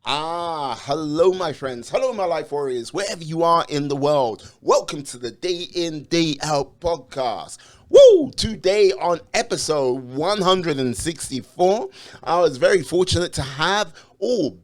Hello, my friends. Hello, my life warriors, wherever you are in the world. Welcome to the Day In, Day Out podcast. Woo! Today on episode 164, I was very fortunate to have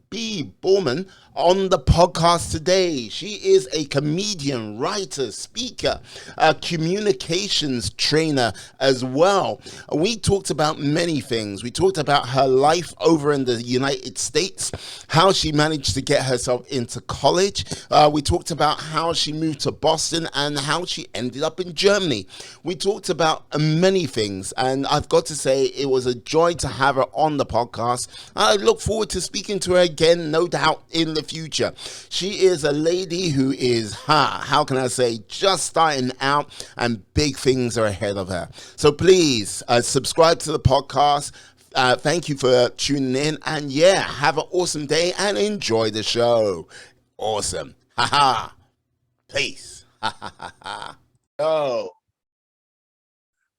B. Bowman on the podcast today. She is a comedian, writer, speaker, a communications trainer as well. We talked about many things. We talked about her life over in the United States, how she managed to get herself into college. We talked about how she moved to Boston and how she ended up in Germany. We talked about many things, and I've got to say it was a joy to have her on the podcast. I look forward to speaking to her again, no doubt, in the future. She is a lady who is, how can I say, just starting out, and big things are ahead of her. So please subscribe to the podcast. Thank you for tuning in, and have an awesome day and enjoy the show. Awesome. Peace. Oh.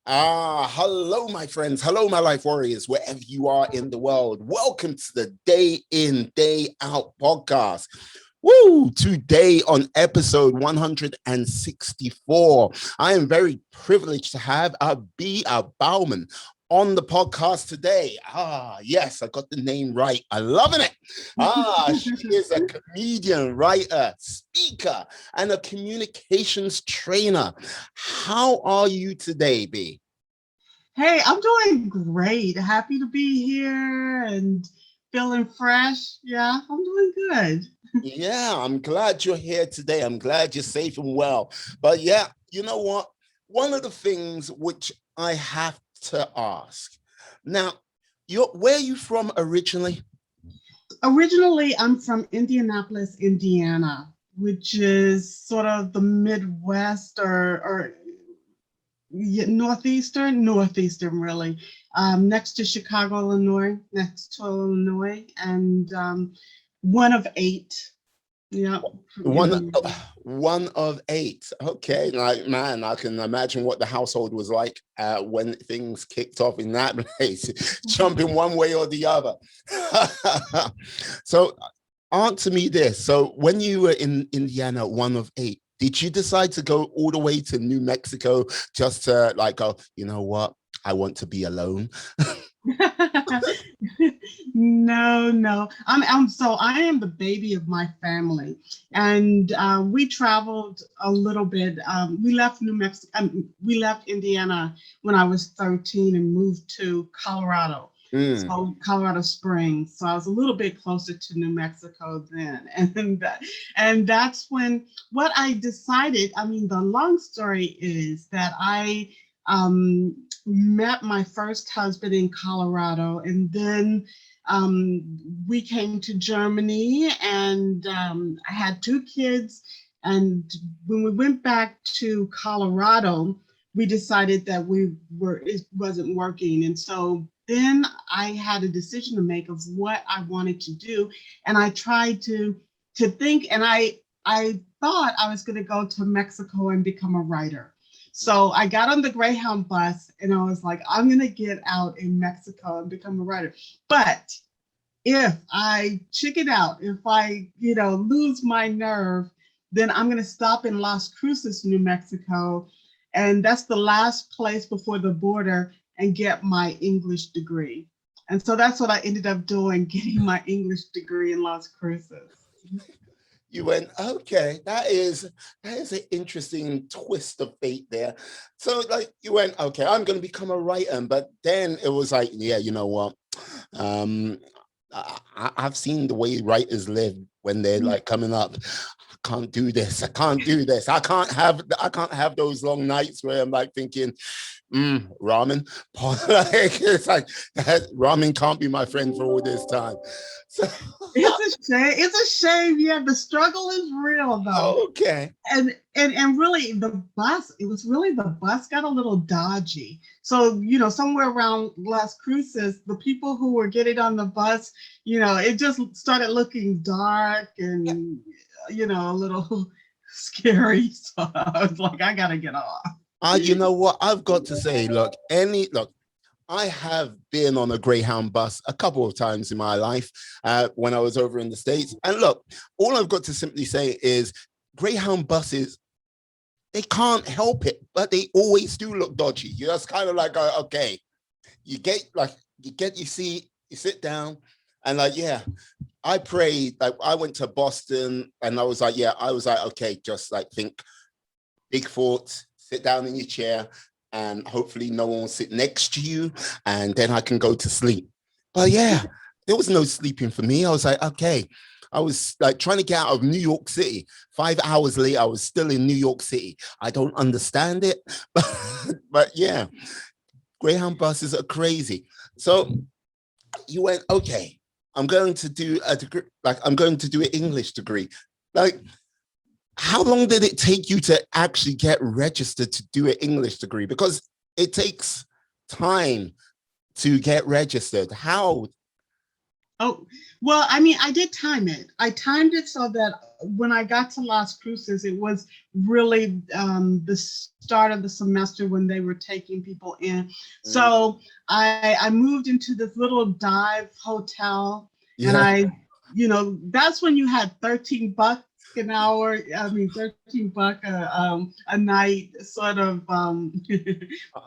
Hello, my friends. Hello, my life warriors, wherever you are in the world. Welcome to the Day In, Day Out podcast. Woo! Today on episode 164, I am very privileged to have B. Bowman on the podcast today. Yes, I got the name right. I'm loving it. She is a comedian, writer, speaker, and a communications trainer. How are you today, B? Hey, I'm doing great. Happy to be here and feeling fresh. Yeah, I'm doing good. Yeah, I'm glad you're here today. I'm glad you're safe and well. But yeah, you know what? One of the things which I have to ask. Now, where are you from originally? Originally, I'm from Indianapolis, Indiana, which is sort of the Midwest or northeastern really, next to Chicago, Illinois, next to Illinois, and one of eight. Yeah. One of eight. Okay, like man, I can imagine what the household was like when things kicked off in that place, jumping one way or the other. So, answer me this: so, when you were in Indiana, one of eight, did you decide to go all the way to New Mexico just to like go? You know what? I want to be alone. No. I am the baby of my family, and we traveled a little bit. We left New Mexico. We left Indiana when I was 13 and moved to Colorado. So Colorado Springs. So I was a little bit closer to New Mexico then, and that's when what I decided. I mean, the long story is that I met my first husband in Colorado, and then we came to Germany, and I had two kids. And when we went back to Colorado, we decided that it wasn't working, and so then I had a decision to make of what I wanted to do, and I tried to think, and I thought I was going to go to Mexico and become a writer. So I got on the Greyhound bus and I was like, I'm going to get out in Mexico and become a writer. But if I chicken out, if I, lose my nerve, then I'm going to stop in Las Cruces, New Mexico. And that's the last place before the border, and get my English degree. And so that's what I ended up doing, getting my English degree in Las Cruces. You went, okay, that is an interesting twist of fate there. So like you went, okay, I'm going to become a writer. But then it was like, yeah, you know what? I've seen the way writers live when they're like coming up. I can't do this. I can't do this. I can't have those long nights where I'm like thinking, ramen. It's like ramen can't be my friend for all this time. So it's a shame. It's a shame. Yeah, the struggle is real though. Okay. And really it was really the bus got a little dodgy. So, somewhere around Las Cruces, the people who were getting on the bus, it just started looking dark and, a little scary. So I was like, I gotta get off. You know what? I've got to say, look, I have been on a Greyhound bus a couple of times in my life when I was over in the States. And look, all I've got to simply say is Greyhound buses, they can't help it, but they always do look dodgy. You're just kind of like, okay, you get your seat, you sit down, and like, yeah, I prayed. Like, I went to Boston, and I was like, okay, just like think big thoughts, sit down in your chair, and hopefully no one will sit next to you, and then I can go to sleep. But yeah, there was no sleeping for me. I was like, okay. I was like trying to get out of New York City. 5 hours later, I was still in New York City. I don't understand it, but yeah, Greyhound buses are crazy. So you went, okay, I'm going to do a degree, like I'm going to do an English degree. Like, how long did it take you to actually get registered to do an English degree? Because it takes time to get registered. How? Oh, well, I mean, I did time it. I timed it so that when I got to Las Cruces, it was really the start of the semester when they were taking people in. So I moved into this little dive hotel, and that's when you had $13 an hour. I mean, $13 a night, sort of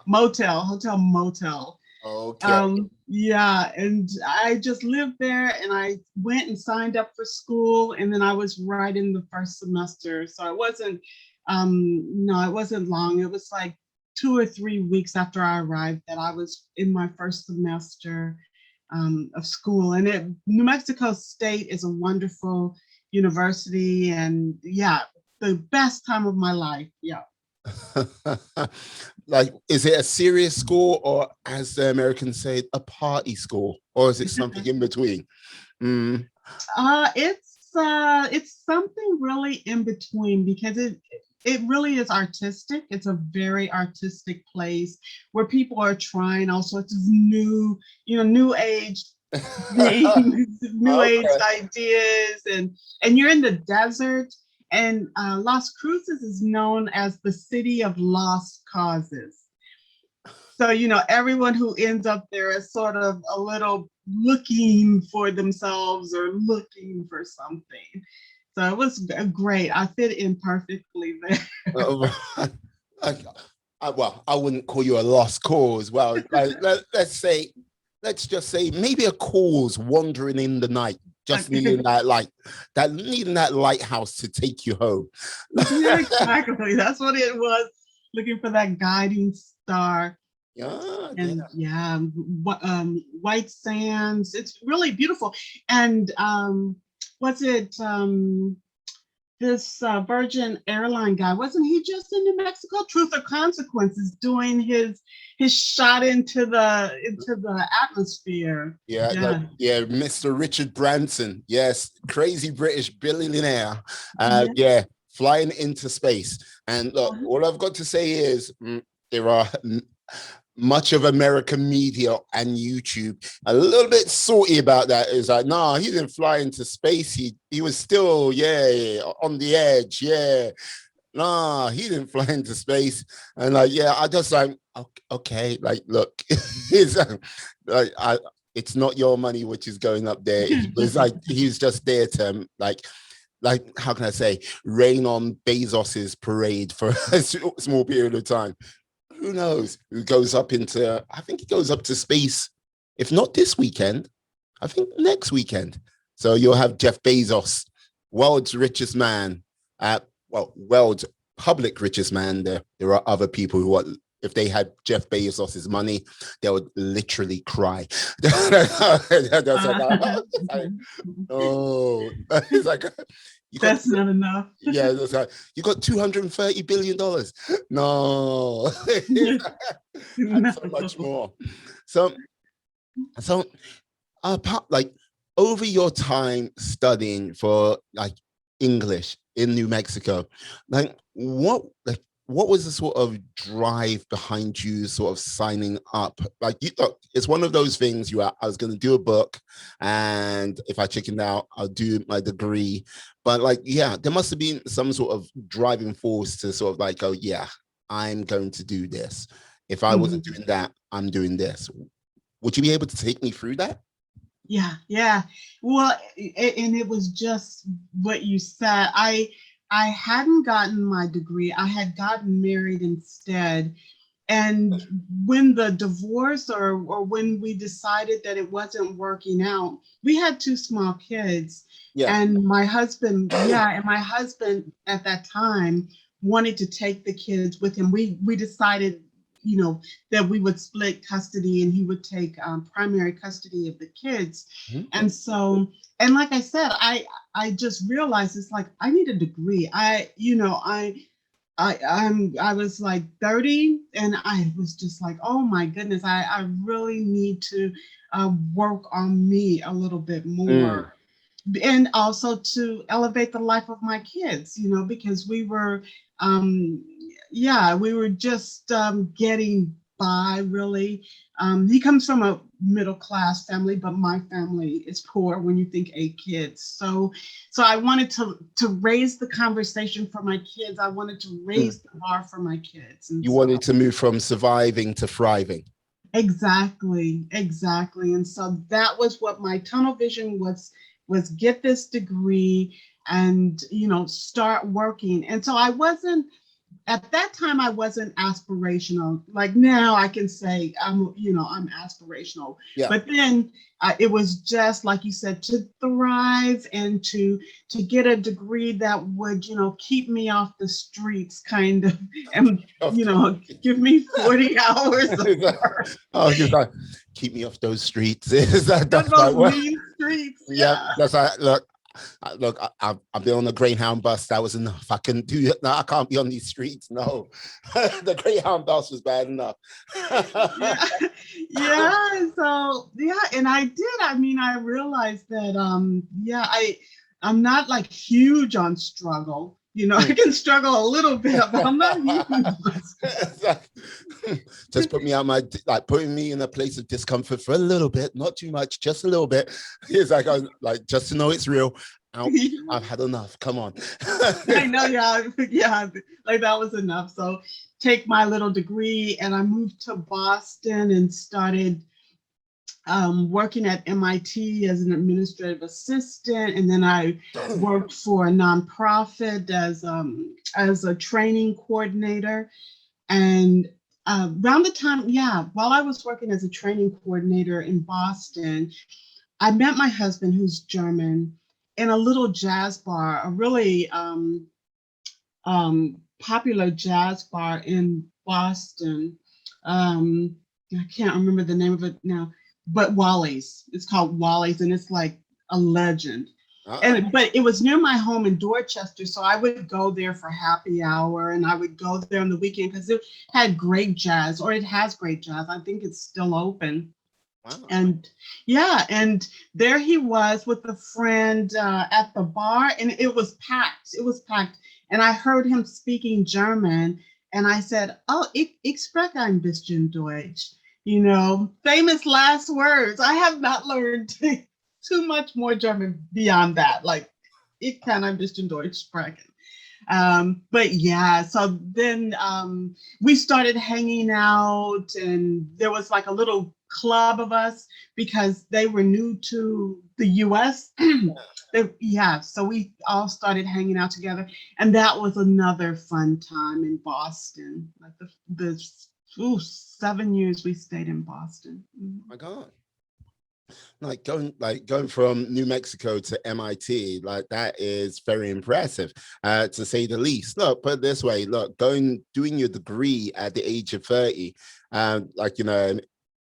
hotel motel. Okay. Yeah, and I just lived there, and I went and signed up for school, and then I was right in the first semester. So it wasn't, no, it wasn't long. It was like 2 or 3 weeks after I arrived that I was in my first semester of school. And New Mexico State is a wonderful university, and yeah, the best time of my life. Yeah. Like, is it a serious school, or as the Americans say, a party school, or is it something in between? It's something really in between, because it really is artistic. It's a very artistic place where people are trying all sorts of new age things, new age ideas, and you're in the desert. And Las Cruces is known as the city of lost causes. So, everyone who ends up there is sort of a little looking for themselves or looking for something. So it was great. I fit in perfectly there. Well, I wouldn't call you a lost cause. Well, let's just say maybe a cause wandering in the night, just needing that light, needing that lighthouse to take you home. Yeah, exactly. That's what it was. Looking for that guiding star. And white sands. It's really beautiful. And was it this Virgin airline guy? Wasn't he just in New Mexico? Truth or Consequences, doing his shot into the atmosphere. Yeah, Mr. Richard Branson. Yes, crazy British billionaire. Flying into space. And look, all I've got to say is there are much of American media and YouTube a little bit salty about that. It's like, no, he didn't fly into space. He was still, on the edge. Yeah. No, he didn't fly into space. And like, I just like, okay, like, look, it's not your money which is going up there. It was like, he's just there to like, how can I say, rain on Bezos's parade for a small period of time. Who knows who goes up into, I think he goes up to space, if not this weekend, I think next weekend. So you'll have Jeff Bezos, world's richest man, world's public richest man. There are other people who are, if they had Jeff Bezos's money, they would literally cry. Oh, it's like, that's not enough. Yeah, that's like, you got $230 billion. No, so much more. So like, over your time studying for like English in New Mexico, like what was the sort of drive behind you sort of signing up? Like, you thought it's one of those things I was going to do a book, and if I chickened out, I'll do my degree. But like, there must have been some sort of driving force to sort of like, I'm going to do this. If I wasn't doing that, I'm doing this. Would you be able to take me through that? Yeah. Well, and it was just what you said. I hadn't gotten my degree. I had gotten married instead. And when the divorce or when we decided that it wasn't working out, we had two small kids. Yeah. And my husband, and my husband at that time wanted to take the kids with him. We decided, that we would split custody and he would take primary custody of the kids. Mhm. And so, and like I said, I just realized it's like I need a degree. I was like 30 and I was just like, oh my goodness, I really need to work on me a little bit more. And also to elevate the life of my kids, because we were, we were just getting by really. He comes from a middle class family, but my family is poor when you think 8 kids. So I wanted to raise the conversation for my kids. I wanted to raise the bar for my kids. And you wanted to move from surviving to thriving. Exactly. And so that was what my tunnel vision was get this degree and, start working. And so at that time, I wasn't aspirational. Like now I can say I'm aspirational. Yeah. But then it was just like you said, to thrive and to get a degree that would, keep me off the streets kind of, and, give me 40 hours of work. Oh, you're like, keep me off those streets. That's those like mean streets. Yeah, that's like, look, I've been on the Greyhound bus. That was enough. I couldn't do it. No, I can't be on these streets. No, the Greyhound bus was bad enough. And I did. I mean, I realized that, I'm not like huge on struggle. I can struggle a little bit, but I'm not huge. Just put me out putting me in a place of discomfort for a little bit, not too much, just a little bit. It's like just to know it's real. I've had enough. Come on. I know, like that was enough. So take my little degree, and I moved to Boston and started working at MIT as an administrative assistant, and then I worked for a nonprofit as a training coordinator. And around the time, while I was working as a training coordinator in Boston, I met my husband, who's German, in a little jazz bar, a really popular jazz bar in Boston. I can't remember the name of it now, but Wally's. It's called Wally's, and it's like a legend. But it was near my home in Dorchester, so I would go there for happy hour, and I would go there on the weekend because it had great jazz, or it has great jazz. I think it's still open. Wow. And there he was with a friend at the bar, and it was packed. And I heard him speaking German, and I said, "Oh, ich spreche ein bisschen Deutsch." Famous last words. I have not learned too much more German beyond that. Like, ich kann ein bisschen Deutsch sprechen. So then we started hanging out, and there was like a little club of us because they were new to the US. So we all started hanging out together, and that was another fun time in Boston. Like the 7 years we stayed in Boston. Oh my God. Going from New Mexico to MIT, like that is very impressive, to say the least. Look, put it this way, doing your degree at the age of 30,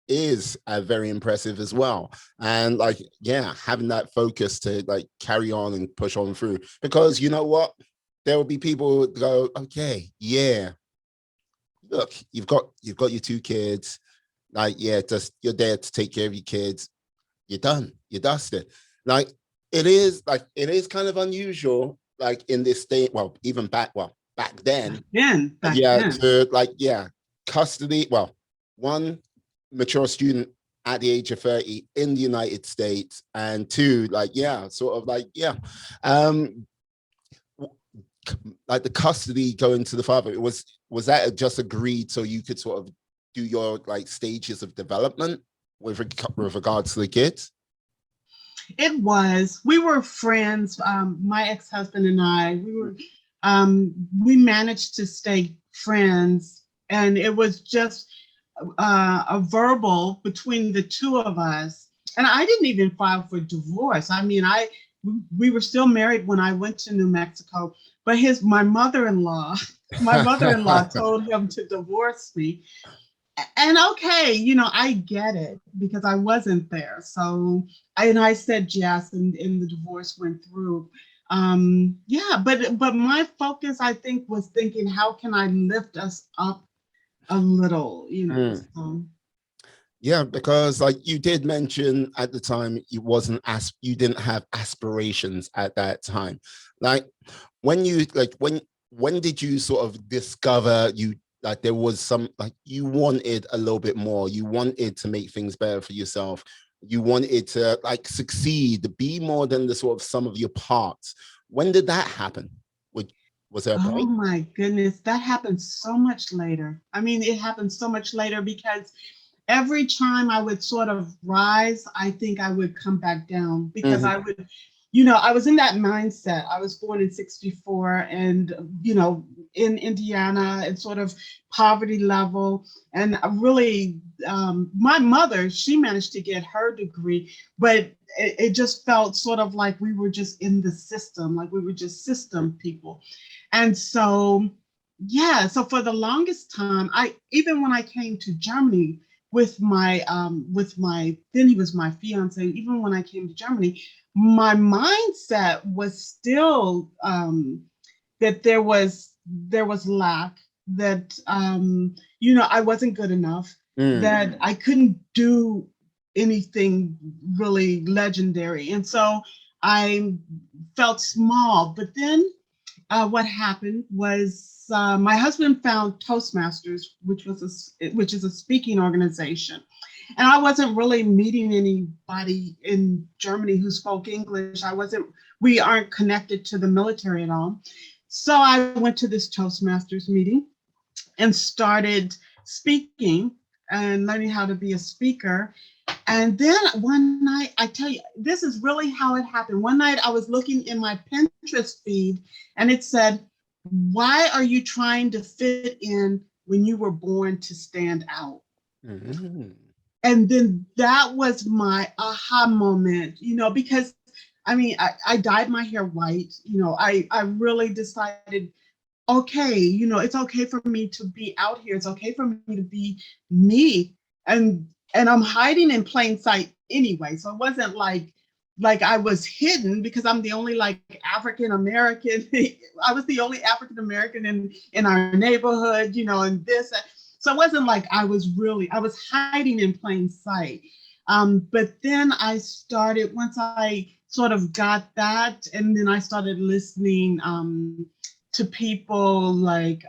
is very impressive as well. And having that focus to carry on and push on through, because you know what, there will be people who go, okay, yeah, look, you've got your 2 kids, just you're there to take care of your kids. You're done. You're dusted. It is kind of unusual, in this state. Well, even back then. Custody. Well, one mature student at the age of 30 in the United States, and 2, the custody going to the father. Was that just agreed so you could sort of do your stages of development? with regards to the kids? It was. We were friends. My ex-husband and I. We managed to stay friends, and it was just a verbal between the two of us. And I didn't even file for divorce. I mean, we were still married when I went to New Mexico, but my mother-in-law told him to divorce me. And okay, I get it because I wasn't there. So I said yes, and the divorce went through. Yeah, but my focus, I think, was thinking, how can I lift us up a little, So. Yeah, because like you did mention at the time, you didn't have aspirations at that time. Like when did you sort of discover like there was like you wanted a little bit more, you wanted to make things better for yourself, you wanted to like succeed, be more than the sort of sum of your parts? When did that happen? Was there a Oh point? my goodness, that happened so much later. I mean, it happened so much later because every time I would sort of rise, I think I would come back down because I would, I was in that mindset. I was born in 64 and, in Indiana and sort of poverty level. And really, my mother, she managed to get her degree, but it just felt sort of like we were just in the system, like we were just system people. And so, yeah, so for the longest time, even when I came to Germany, with my then he was my fiance. Even when I came to Germany, my mindset was still that there was lack, that I wasn't good enough, that I couldn't do anything really legendary, and so I felt small. But then what happened was my husband found Toastmasters, which is a speaking organization, and I wasn't really meeting anybody in Germany who spoke English. We aren't connected to the military at all. So I went to this Toastmasters meeting and started speaking and learning how to be a speaker. And then one night, I tell you, this is really how it happened. One night I was looking in my Pinterest feed and it said, "Why are you trying to fit in when you were born to stand out?" Mm-hmm. And then that was my aha moment, because I mean, I dyed my hair white. I really decided, okay, it's okay for me to be out here. It's okay for me to be me. And I'm hiding in plain sight anyway. So it wasn't like I was hidden because I'm the only like African American. I was the only African American in our neighborhood, and this. So it wasn't like I was hiding in plain sight. But then I started, once I sort of got that, and then I started listening to people like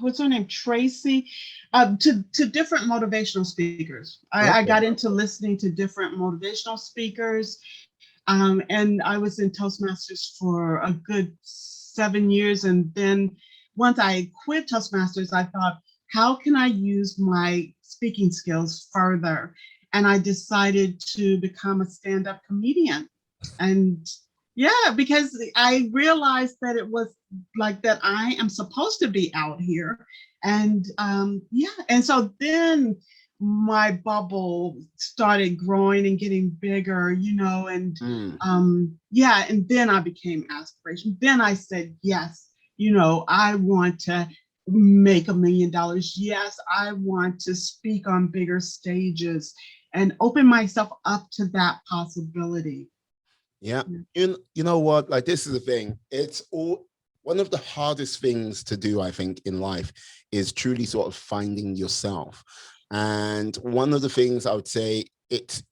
what's her name, Tracy, to different motivational speakers. I got into listening to different motivational speakers, and I was in Toastmasters for a good 7 years. And then once I quit Toastmasters, I thought, how can I use my speaking skills further? And I decided to become a stand-up comedian. And yeah, because I realized that it was like that I am supposed to be out here. And and so then my bubble started growing and getting bigger, and and then I became aspiration. Then I said, yes, I want to make $1 million. Yes, I want to speak on bigger stages and open myself up to that possibility. Yeah. You know what? Like, this is the thing. It's one of the hardest things to do, I think, in life is truly sort of finding yourself. And one of the things I would say, it's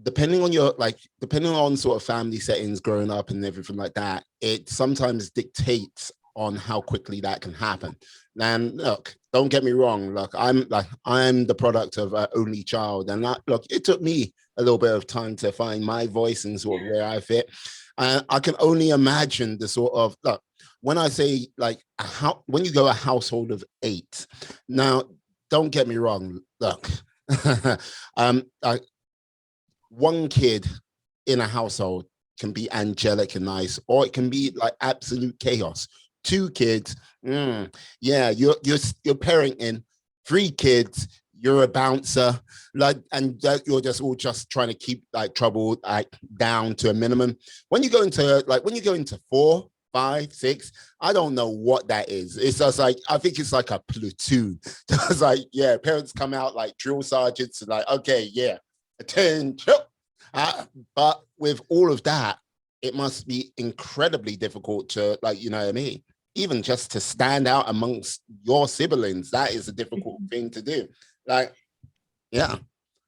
depending on sort of family settings growing up and everything like that, it sometimes dictates on how quickly that can happen. And look, don't get me wrong. Look, I'm the product of an only child, and look, it took me a little bit of time to find my voice and sort of where I fit. I can only imagine the sort of, look, when I say like when you go a household of 8, now don't get me wrong. Look, I, one kid in a household can be angelic and nice, or it can be like absolute chaos. Two kids, yeah, you're parenting. Three kids, you're a bouncer, like, and you're just all just trying to keep like trouble like down to a minimum. When you go into four, five, six, I don't know what that is. It's just like, I think it's like a platoon. It's like, yeah, parents come out like drill sergeants and like, okay, yeah, attention. But with all of that, it must be incredibly difficult to, like, you know what I mean? Even just to stand out amongst your siblings, that is a difficult thing to do. Like, yeah.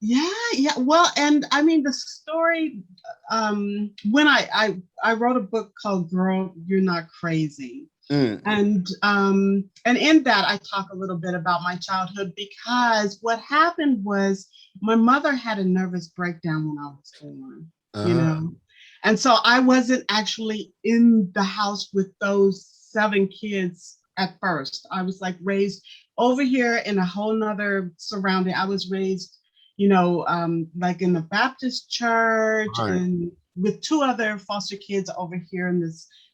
Yeah. Well, and I mean the story. When I wrote a book called "Girl, You're Not Crazy," and in that I talk a little bit about my childhood, because what happened was my mother had a nervous breakdown when I was born. You know, and so I wasn't actually in the house with those 7 kids at first. I was like raised over here in a whole nother surrounding. I was raised, like in the Baptist church, Right. and with 2 other foster kids over here in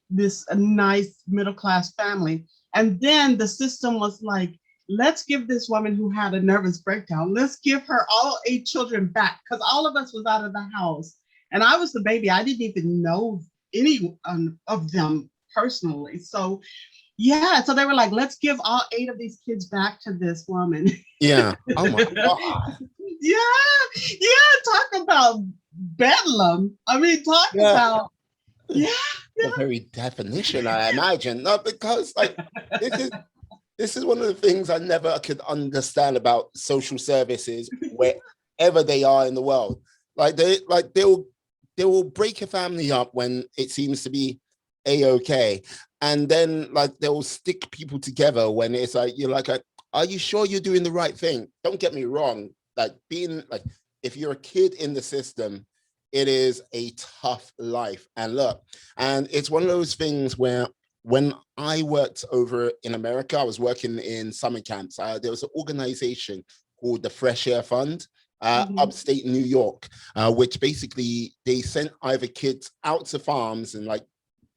this nice middle class family. And then the system was like, let's give this woman who had a nervous breakdown, let's give her all 8 children back, because all of us was out of the house. And I was the baby. I didn't even know any of them personally. So yeah, so they were like, let's give all 8 of these kids back to this woman. Yeah. Oh my God. Yeah, talk about bedlam. I mean, talk about The very definition, I imagine. No, because like this is one of the things I never could understand about social services wherever they are in the world. Like they will break a family up when it seems to be a-okay, and then like they'll stick people together when it's like, you're like, are you sure you're doing the right thing? Don't get me wrong, like being like, if you're a kid in the system, it is a tough life. And look, and it's one of those things where when I worked over in America, I was working in summer camps. There was an organization called the Fresh Air Fund, upstate New York, which basically they sent either kids out to farms and like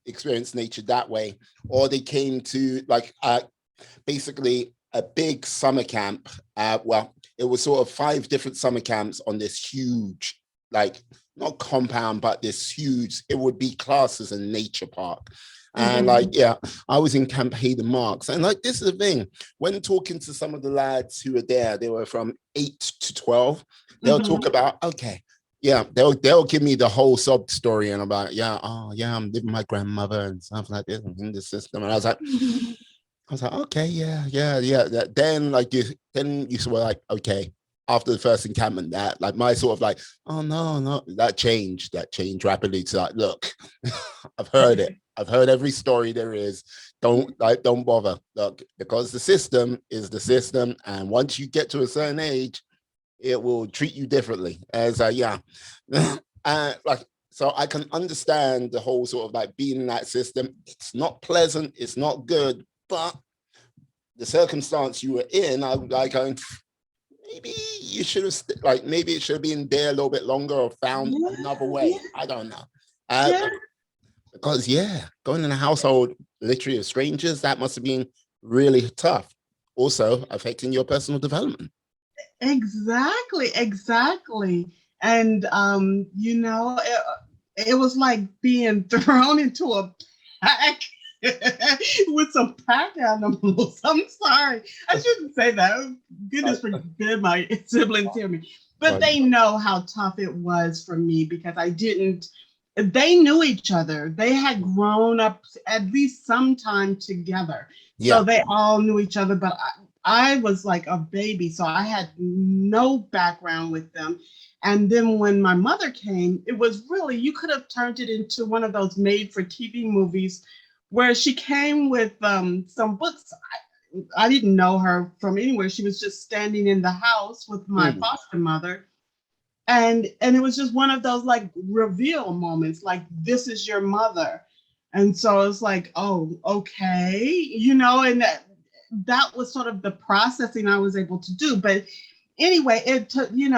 experience nature that way, or they came to like basically a big summer camp. Well, it was sort of 5 different summer camps on this huge, like not compound, but this huge, it would be classed as a nature park. And like, yeah, I was in Camp Hayden-Marks. And like, this is the thing, when talking to some of the lads who were there, they were from 8 to 12, they'll talk about, okay, yeah, they'll give me the whole sob story and about, I'm living with my grandmother and stuff like this in the system. And I was like, okay, yeah. Then like you were like, okay, after the first encampment, that like my sort of like, oh no, that changed rapidly to like, look, I've heard it. I've heard every story there is. Don't bother. Look, because the system is the system, and once you get to a certain age, it will treat you differently. As like, so I can understand the whole sort of like being in that system. It's not pleasant, it's not good, but the circumstance you were in, I'm like going, maybe you should have like, maybe it should have been there a little bit longer or found another way. I don't know. Because going in a household literally of strangers, that must have been really tough. Also affecting your personal development. Exactly. And it was like being thrown into a pack with some pack animals. I'm sorry, I shouldn't say that. Goodness forbid my siblings hear me. But they know how tough it was for me, because they knew each other. They had grown up at least sometime together. So they all knew each other, but I was like a baby, so I had no background with them. And then when my mother came, it was really, you could have turned it into one of those made for TV movies where she came with some books. I didn't know her from anywhere. She was just standing in the house with my foster mother. And it was just one of those like reveal moments, like, this is your mother. And so it's like, oh, okay, and that was sort of the processing I was able to do. But anyway, it took, we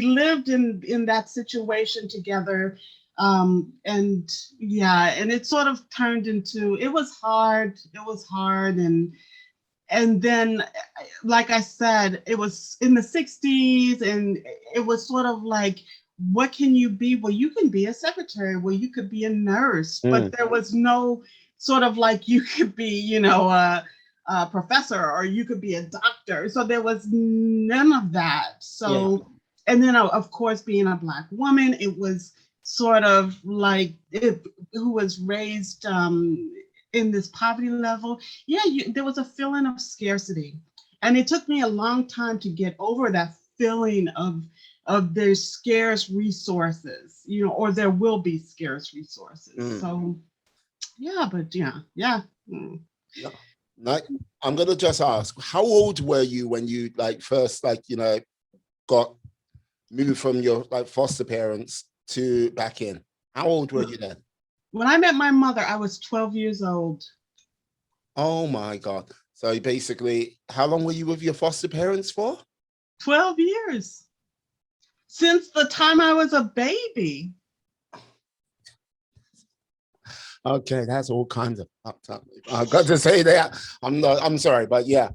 lived in that situation together. And yeah, and it sort of turned into, it was hard. And then, like I said, it was in the 60s, and it was sort of like, what can you be? Well, you can be a secretary. Well, you could be a nurse, but there was no sort of like, you could be, a professor, or you could be a doctor. So there was none of that. So, and then of course, being a Black woman, it was sort of like, who was raised in this poverty level. Yeah, there was a feeling of scarcity. And it took me a long time to get over that feeling of there's scarce resources, or there will be scarce resources. So yeah, but yeah. Mm. Yeah. Like, I'm gonna just ask, how old were you when you first got moved from your foster parents to back in? How old were you then? When I met my mother, I was 12 years old. Oh my God. So basically, how long were you with your foster parents for? 12 years. Since the time I was a baby. Okay, that's all kinds of fucked up. I've got to say that. I'm sorry, but yeah.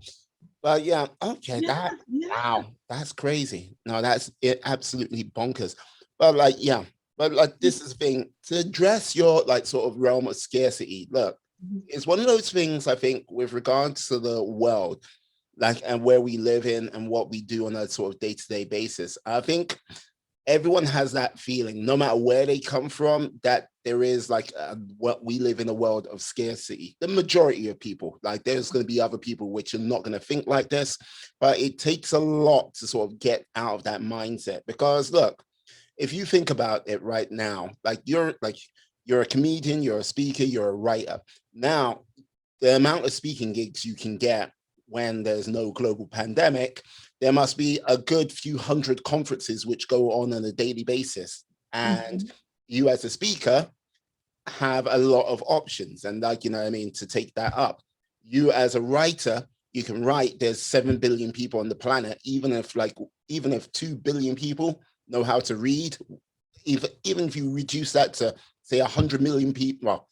Okay, wow, that's crazy. No, that's it, absolutely bonkers. But this is the thing, to address your sort of realm of scarcity. Look, it's one of those things, I think, with regards to the world, and where we live in and what we do on a sort of day-to-day basis. I think everyone has that feeling, no matter where they come from, that there is what we live in a world of scarcity. The majority of people, there's going to be other people which are not going to think like this, but it takes a lot to sort of get out of that mindset. Because look, if you think about it right now, you're a comedian, you're a speaker, you're a writer. Now, the amount of speaking gigs you can get when there's no global pandemic, there must be a good few hundred conferences which go on a daily basis. And you as a speaker have a lot of options, and to take that up. You as a writer, you can write, there's 7 billion people on the planet. Even if 2 billion people know how to read, even if you reduce that to say 100 million people, well,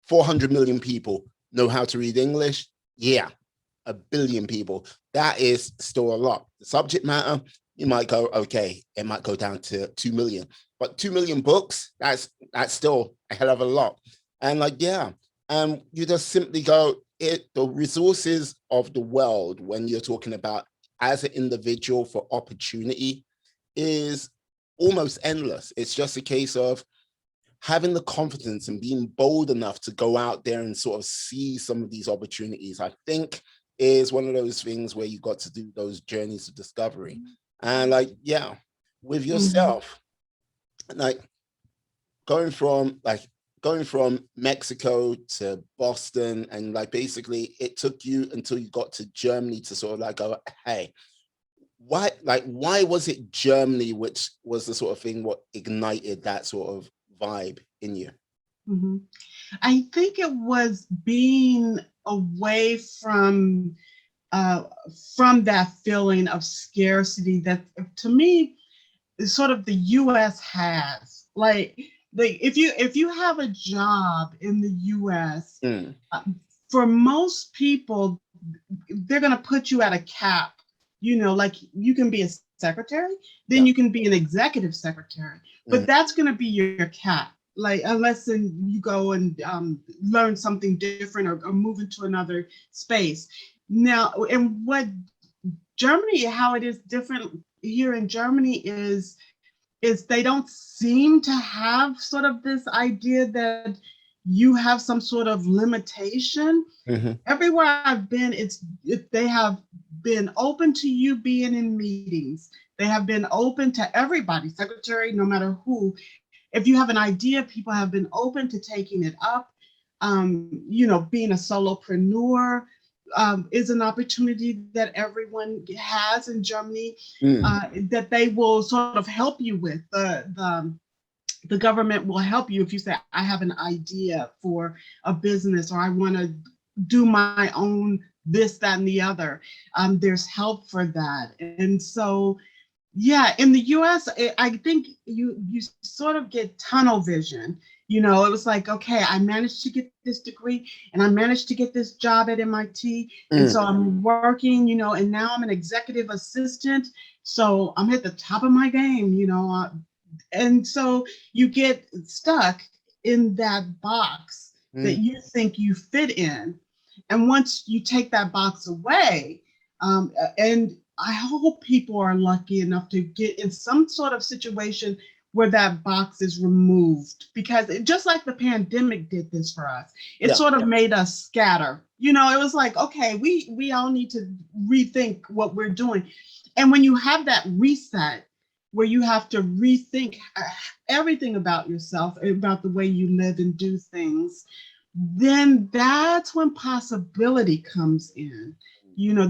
400 million people know how to read English. Yeah, 1 billion people. That is still a lot. The subject matter, you might go, okay, it might go down to 2 million, but 2 million books, that's still a hell of a lot. And you just simply go, the resources of the world, when you're talking about as an individual for opportunity, is almost endless. It's just a case of having the confidence and being bold enough to go out there and sort of see some of these opportunities, I think, is one of those things where you got to do those journeys of discovery. And with yourself, going from Mexico to Boston, and basically it took you until you got to Germany to sort of go, hey, why was it Germany which was the sort of thing what ignited that sort of vibe in you? I think it was being away from that feeling of scarcity that, to me, is sort of the U.S. has. If you have a job in the U.S., for most people, they're going to put you at a cap. You can be a secretary, then you can be an executive secretary, but that's going to be your cap. Unless you go and learn something different or move into another space. Now, and what Germany, how it is different here in Germany is they don't seem to have sort of this idea that you have some sort of limitation. Everywhere I've been, they have been open to you being in meetings. They have been open to everybody, secretary, no matter who. If you have an idea, people have been open to taking it up. Being a solopreneur is an opportunity that everyone has in Germany, that they will sort of help you with. The government will help you if you say, I have an idea for a business, or I want to do my own this, that, and the other. There's help for that. And so, yeah, in the US, I think you sort of get tunnel vision. It was like, okay, I managed to get this degree and I managed to get this job at MIT. And so I'm working, and now I'm an executive assistant. So I'm at the top of my game, and so you get stuck in that box that you think you fit in. And once you take that box away, and I hope people are lucky enough to get in some sort of situation where that box is removed, because just like the pandemic did this for us, it sort of made us scatter. It was like, okay, we all need to rethink what we're doing. And when you have that reset, where you have to rethink everything about yourself, about the way you live and do things, then that's when possibility comes in.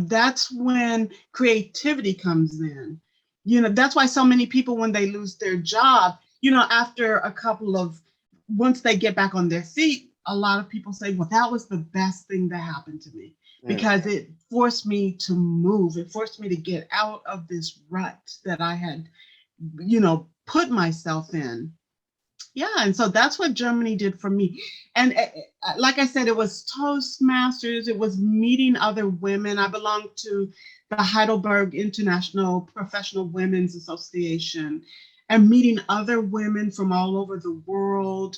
That's when creativity comes in. That's why so many people, when they lose their job, after a couple of, once they get back on their feet, a lot of people say, well, that was the best thing that happened to me, because it forced me to move. It forced me to get out of this rut that I had, put myself in. Yeah, and so that's what Germany did for me. And like I said, it was Toastmasters, it was meeting other women. I belong to the Heidelberg International Professional Women's Association, and meeting other women from all over the world,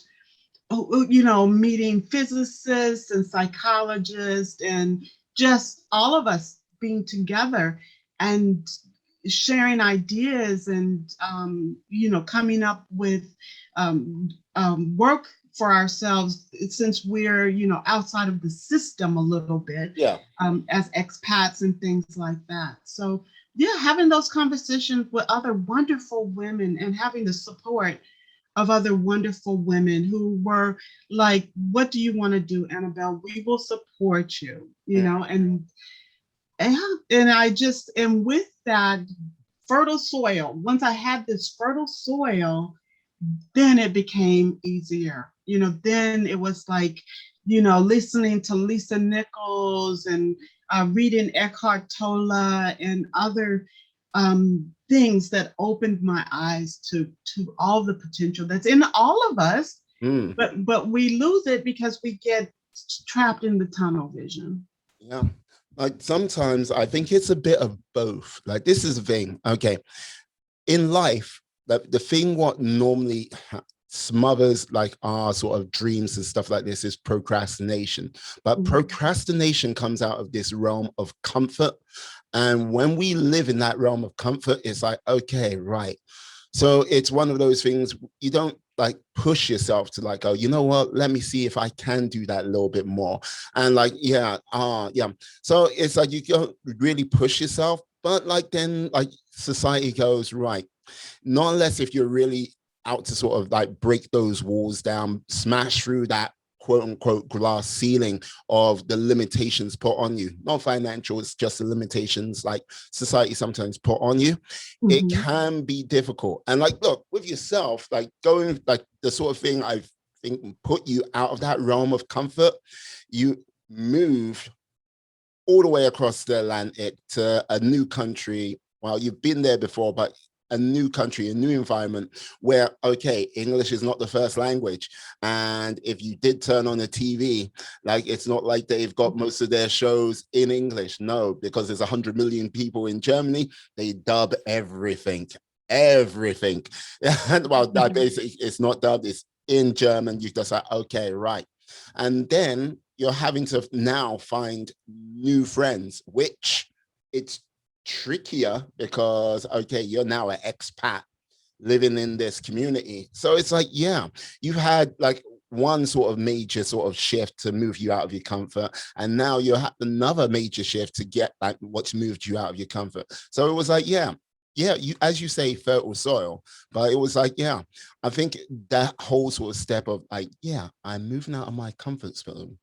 meeting physicists and psychologists, and just all of us being together and sharing ideas, and coming up with work for ourselves, since we're outside of the system a little bit, as expats and things like that. So yeah, having those conversations with other wonderful women and having the support of other wonderful women who were like, what do you want to do, Annabelle? We will support you, and I just, and with that fertile soil, once I had this fertile soil, then it became easier. Then it was like, listening to Lisa Nichols and reading Eckhart Tolle and other things that opened my eyes to all the potential that's in all of us. But we lose it because we get trapped in the tunnel vision. Yeah. Like sometimes I think it's a bit of both. Like this is the thing. Okay. In life, the thing what normally smothers like our sort of dreams and stuff like this is procrastination. But procrastination comes out of this realm of comfort. And when we live in that realm of comfort, it's like, okay, right. So it's one of those things you don't like push yourself to like, oh, you know what, let me see if I can do that a little bit more. And like, yeah. So it's like you don't really push yourself, but like then like society goes, right, not unless if you're really out to sort of like break those walls down, smash through that quote unquote glass ceiling of the limitations put on you, not financial, it's just the limitations like society sometimes put on you. It can be difficult. And like, look, with yourself, like going, like the sort of thing I think put you out of that realm of comfort, you moved all the way across the Atlantic to a new country. Well, you've been there before, but a new country, a new environment where, okay, English is not the first language. And if you did turn on the TV, like, it's not like they've got most of their shows in English. No, because there's 100 million people in Germany, they dub everything. Well, that basically, it's not dubbed, it's in German. You just like, okay, right. And then you're having to now find new friends, which it's trickier because, okay, you're now an expat living in this community. So it's like, yeah, you've had like one sort of major sort of shift to move you out of your comfort, and now you have another major shift to get like what's moved you out of your comfort. So it was like, yeah, you, as you say, fertile soil, but it was like, yeah, I think that whole sort of step of like, yeah, I'm moving out of my comfort zone.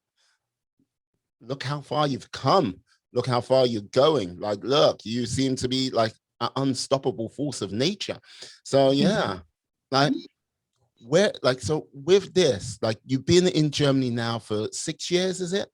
Look how far you've come. Look how far you're going. Like, look, you seem to be like an unstoppable force of nature. So yeah, like so with this, like you've been in Germany now for 6 years, is it?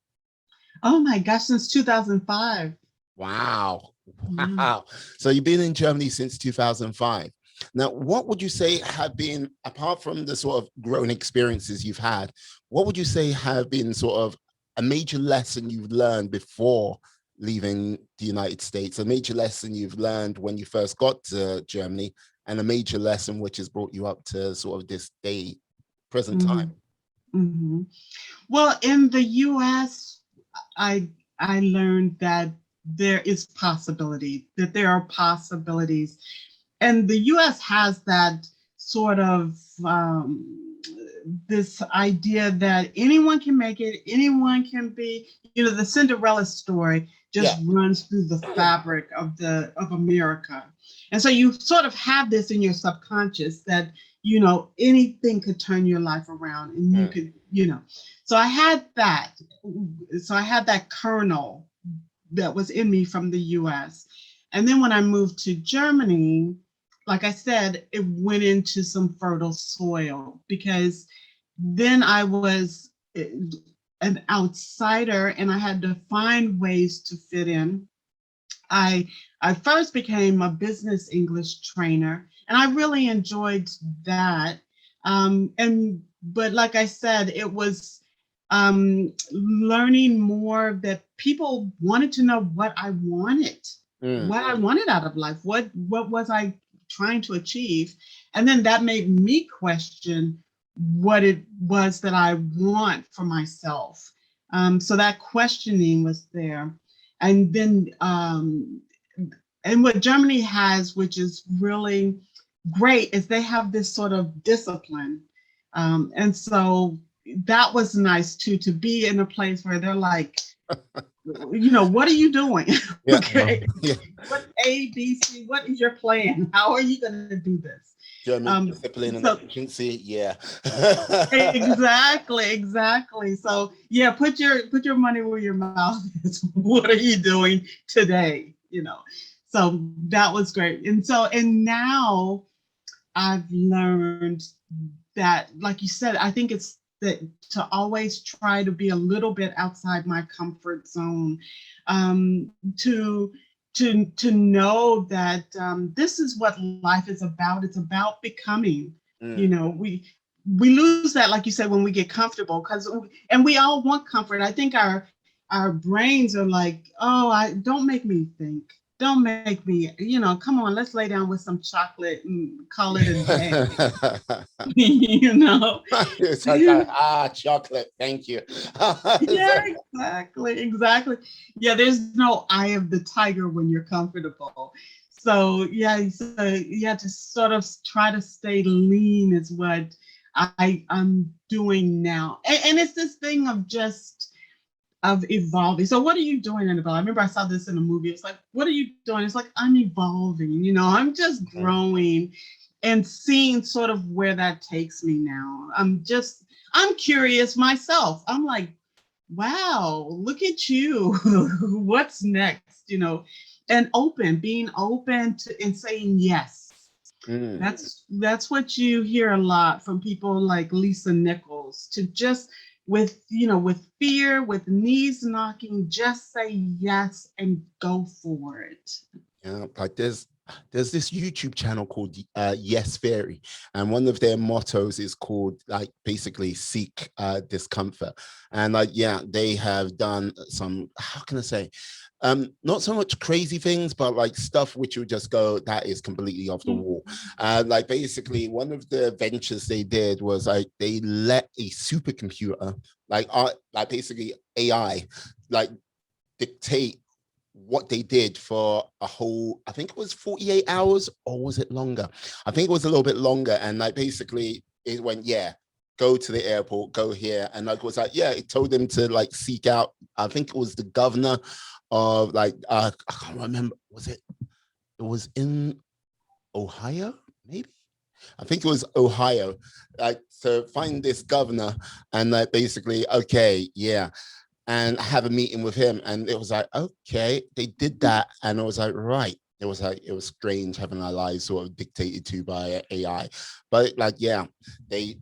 Oh my gosh, since 2005. Wow. Yeah. Wow. So you've been in Germany since 2005. Now, what would you say have been, apart from the sort of growing experiences you've had, what would you say have been sort of a major lesson you've learned before leaving the United States, a major lesson you've learned when you first got to Germany, and a major lesson which has brought you up to sort of this day, present time? Mhm. Mhm. Well, in the US, I I learned that there is possibility, that there are possibilities. And the US has that sort of this idea that anyone can make it, anyone can be, the Cinderella story Yeah. just runs through the fabric of America. And so you sort of have this in your subconscious that, anything could turn your life around and you could, so I had that. So I had that kernel that was in me from the US. And then when I moved to Germany, like I said, it went into some fertile soil because then I was an outsider and I had to find ways to fit in. I I first became a business English trainer, and I really enjoyed that. And but like I said, it was learning more that people wanted to know Mm. what I wanted out of life. What was I trying to achieve? And then that made me question what it was that I want for myself. So that questioning was there. And then and what Germany has, which is really great, is they have this sort of discipline. And so that was nice too, to be in a place where they're like, what are you doing? Yeah. Okay. Yeah. What A, B, C, what is your plan? How are you going to do this? German Um, discipline and so efficiency. Yeah. exactly. So yeah, put your money where your mouth is. What are you doing today? So that was great. And now I've learned that, like you said, I think it's that to always try to be a little bit outside my comfort zone, to to know that this is what life is about. It's about becoming. You Mm. know, we lose that, like you said, when we get comfortable, and we all want comfort. I think our brains are like, oh, I don't make me think. Don't make me, come on, let's lay down with some chocolate and call it a day. you know? It's like, chocolate. Thank you. It's Yeah, like, exactly. Yeah, there's no eye of the tiger when you're comfortable. So to sort of try to stay lean is what I'm doing now. And it's this thing of evolving. So what are you doing, Annabelle? I remember I saw this in a movie. It's like, what are you doing? It's like, I'm evolving, I'm just growing and seeing sort of where that takes me now. I'm curious myself. I'm like, wow, look at you. What's next? And being open to and saying yes. mm. That's what you hear a lot from people like Lisa Nichols, to just with fear, with knees knocking, just say yes and go for it. Yeah, like there's this YouTube channel called Yes Fairy, and one of their mottos is called, like, basically seek discomfort. And like, yeah, they have done some, how can I say, not so much crazy things, but like stuff which you just go, that is completely off the wall. Like, basically one of the ventures they did was, like, they let a supercomputer, like basically AI, like, dictate what they did for a whole, I think it was 48 hours, or was it longer? I think it was a little bit longer. And like, basically it went, yeah, go to the airport, go here. And like, it was like, yeah, it told them to like seek out, I think it was the governor of, like, I can't remember, it was in Ohio, maybe? I think it was Ohio, like, to find this governor and like, basically, okay, yeah, and have a meeting with him. And it was like, okay, they did that. And it was like, right. It was like, it was strange having our lives sort of dictated to by AI. But like, yeah, they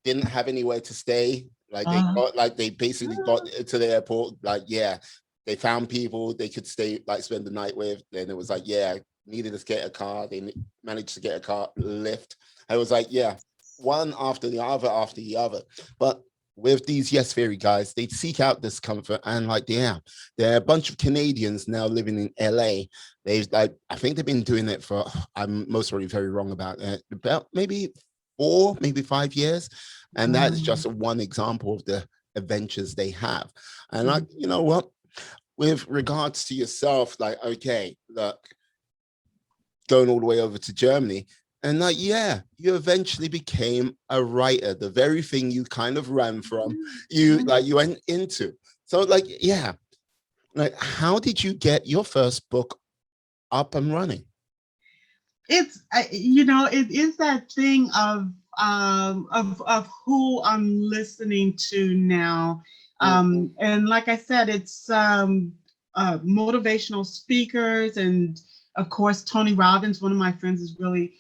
didn't have anywhere to stay. Like they basically got to the airport. Like, yeah, they found people they could stay, like spend the night with. Then it was like, yeah, needed to get a car. They managed to get a car lift. I was like, yeah, one after the other. But with these Yes Theory guys, they seek out discomfort, and like, yeah, there are a bunch of Canadians now living in LA. They've like, I think they've been doing it for, I'm most probably very wrong about it, about maybe 4, maybe 5 years. And that's just one example of the adventures they have. And like, you know what, with regards to yourself, like, okay, look, going all the way over to Germany, and like, yeah, you eventually became a writer, the very thing you kind of ran from, you went into. So like, yeah, like, how did you get your first book up and running? It's it is that thing of who I'm listening to now, and like I said, it's motivational speakers, and of course Tony Robbins, one of my friends, is really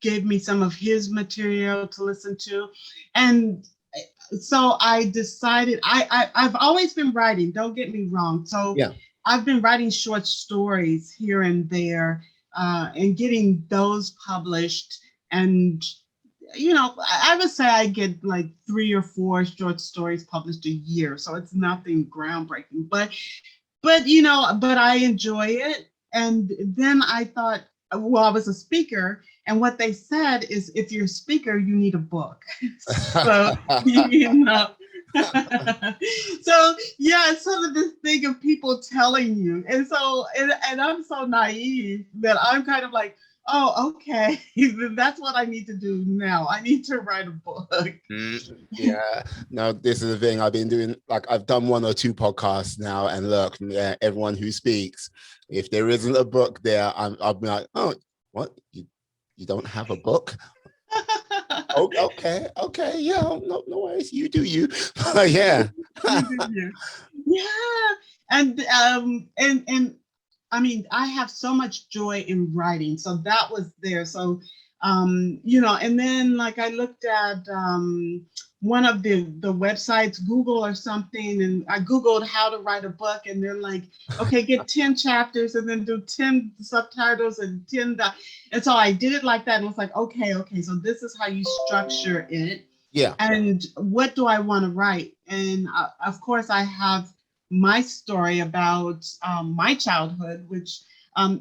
gave me some of his material to listen to, and so I decided I've always been writing. Don't get me wrong. So yeah, I've been writing short stories here and there, and getting those published. And I would say I get like 3 or 4 short stories published a year. So it's nothing groundbreaking, but I enjoy it. And then I thought, well, I was a speaker, and what they said is, if you're a speaker, you need a book. So, so yeah, it's sort of this thing of people telling you. And so, and I'm so naive that I'm kind of like, oh, okay, that's what I need to do now. I need to write a book. Yeah, no, this is the thing I've been doing. Like, I've done 1 or 2 podcasts now, and look, yeah, everyone who speaks, if there isn't a book there, I'll be like, oh, what, you don't have a book? Oh, okay, yeah, no worries, you do you. Yeah. Yeah, and I mean, I have so much joy in writing, so that was there. So and then like I looked at one of the websites, Google or something, and I Googled how to write a book, and they're like, okay, get 10 chapters and then do 10 subtitles and 10 and so I did it like that, and was like, okay, so this is how you structure it. Yeah. And what do I want to write? And of course, I have my story about my childhood, which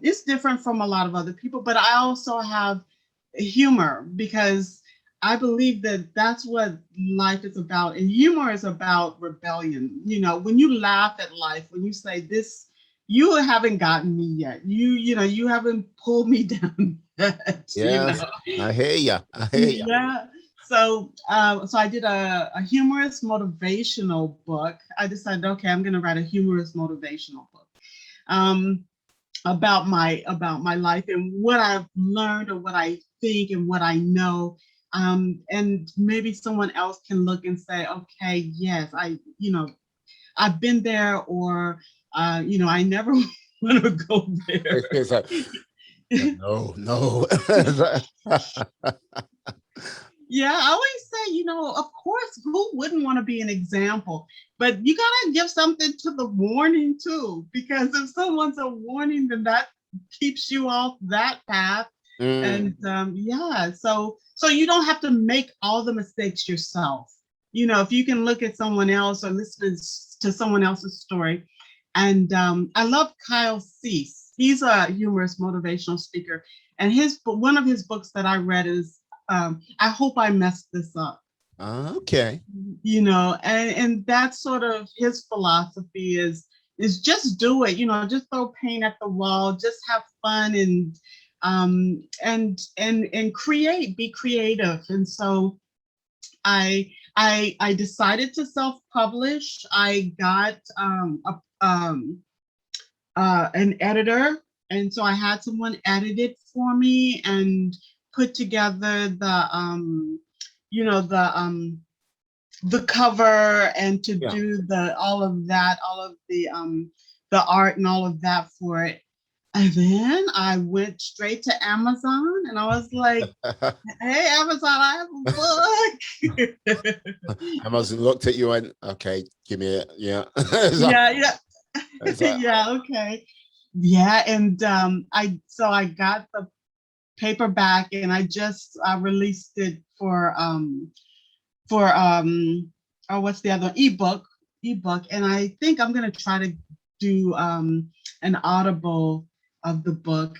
is different from a lot of other people, but I also have humor, because I believe that that's what life is about. And humor is about rebellion. When you laugh at life, when you say, this, you haven't gotten me yet. You haven't pulled me down yet. Yeah, I hear ya. Yeah. So I did a humorous motivational book. I decided, okay, I'm going to write a humorous motivational book about my life and what I've learned, or what I think and what I know. And maybe someone else can look and say, okay, yes, I've been there, or I never want to go there. It's like, no. Yeah, I always say, of course, who wouldn't want to be an example? But you got to give something to the warning too, because if someone's a warning, then that keeps you off that path. And so you don't have to make all the mistakes yourself. If you can look at someone else or listen to someone else's story. And I love Kyle Cease. He's a humorous motivational speaker. And one of his books that I read is, I hope I messed this up. Okay. And that's sort of his philosophy is just do it. Just throw paint at the wall, just have fun, and create, be creative. And so I decided to self-publish. I got an editor, and so I had someone edit it for me and put together the cover, and to do all of the art and all of that for it. And then I went straight to Amazon and I was like, hey, Amazon, I have a book. Amazon looked at you and okay, give me it. Yeah. Yeah, yeah. It's like, Yeah, okay. Yeah, and I got the paperback and I just released it for oh, what's the other ebook, and I think I'm gonna try to do an audible of the book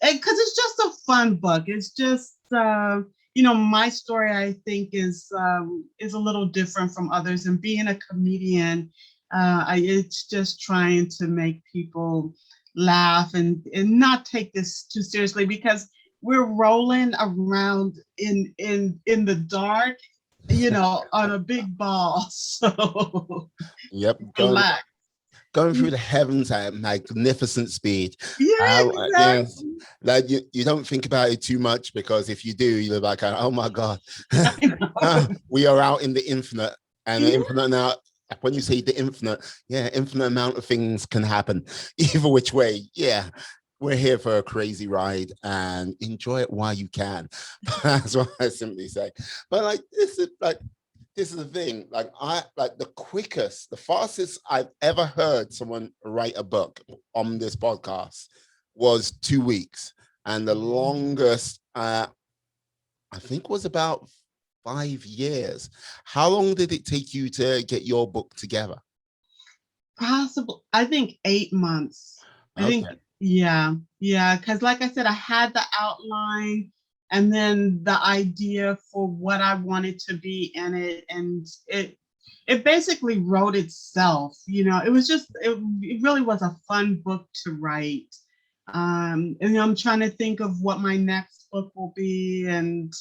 because it's just a fun book. It's just my story I think is a little different from others, and being a comedian, it's just trying to make people laugh and not take this too seriously because we're rolling around in the dark, on a big ball. So yep, relax. going through the heavens at magnificent speed. Yeah, Yes, exactly. like you don't think about it too much because if you do, you're like, oh my God, I know. we are out in the infinite, and the Yeah, infinite now. When you say the infinite, yeah, infinite amount of things can happen, either which way. Yeah, we're here for a crazy ride and enjoy it while you can. That's what I simply say. But like this is the thing. Like the fastest I've ever heard someone write a book on this podcast was 2 weeks, and the longest I think was about 5 years. How long did it take you to get your book together? possible. I think 8 months. I think, Okay. yeah, yeah. Because, like I said, I had the outline and then the idea for what I wanted to be in it, and it basically wrote itself. It was just it really was a fun book to write. And I'm trying to think of what my next book will be, and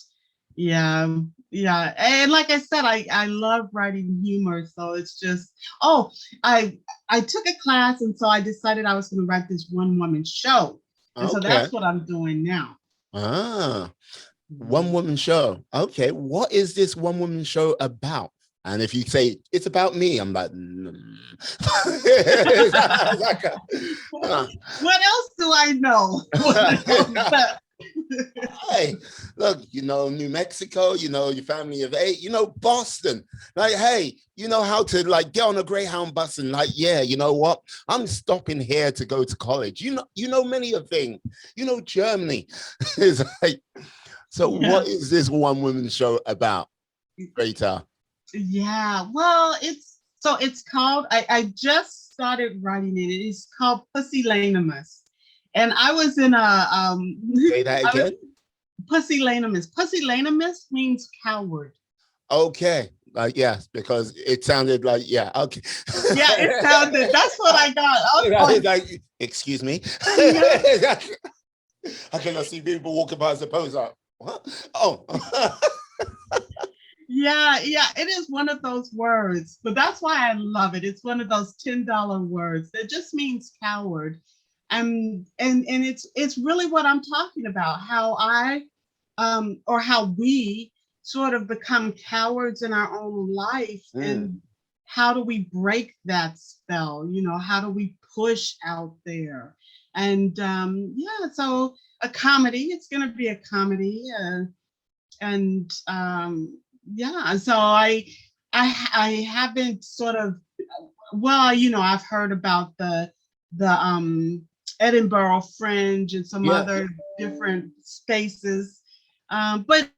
yeah, yeah. And like I said, I love writing humor, so it's just, oh, I I took a class, and so I decided I was going to write this one woman show, and so Okay. that's what I'm doing now. Ah, one Mhm. woman show. Okay. What is this one woman show about? And if you say it's about me, I'm like, uh, What else do I know? What else that- hey, look, New Mexico, your family of 8, Boston. Like, hey, you know how to like get on a Greyhound bus and like, yeah, you know what? I'm stopping here to go to college. You know many a thing. Germany. It's like, so Yeah. what is this one woman show about? Greater. Yeah, well, it's called. I just started writing it. It's called Pussy Lanamus, and I was in a Say that I was again. Pussy Lanamus. Pussy Lanamus means coward. Okay. Like, yes, because it sounded like, yeah, okay. Yeah, it sounded. That's what I got. I was Like, excuse me. like, yeah, I cannot see people walking by, I suppose. Like, what? Oh. yeah, yeah. It is one of those words, but that's why I love it. It's one of those $10 words that just means coward, and it's really what I'm talking about. How I or how we sort of become cowards in our own life, Mm. and how do we break that spell? How do we push out there? And yeah, so a comedy. It's going to be a comedy, and yeah. So I haven't sort of, well, I've heard about the Edinburgh Fringe and some Yeah. other different spaces. But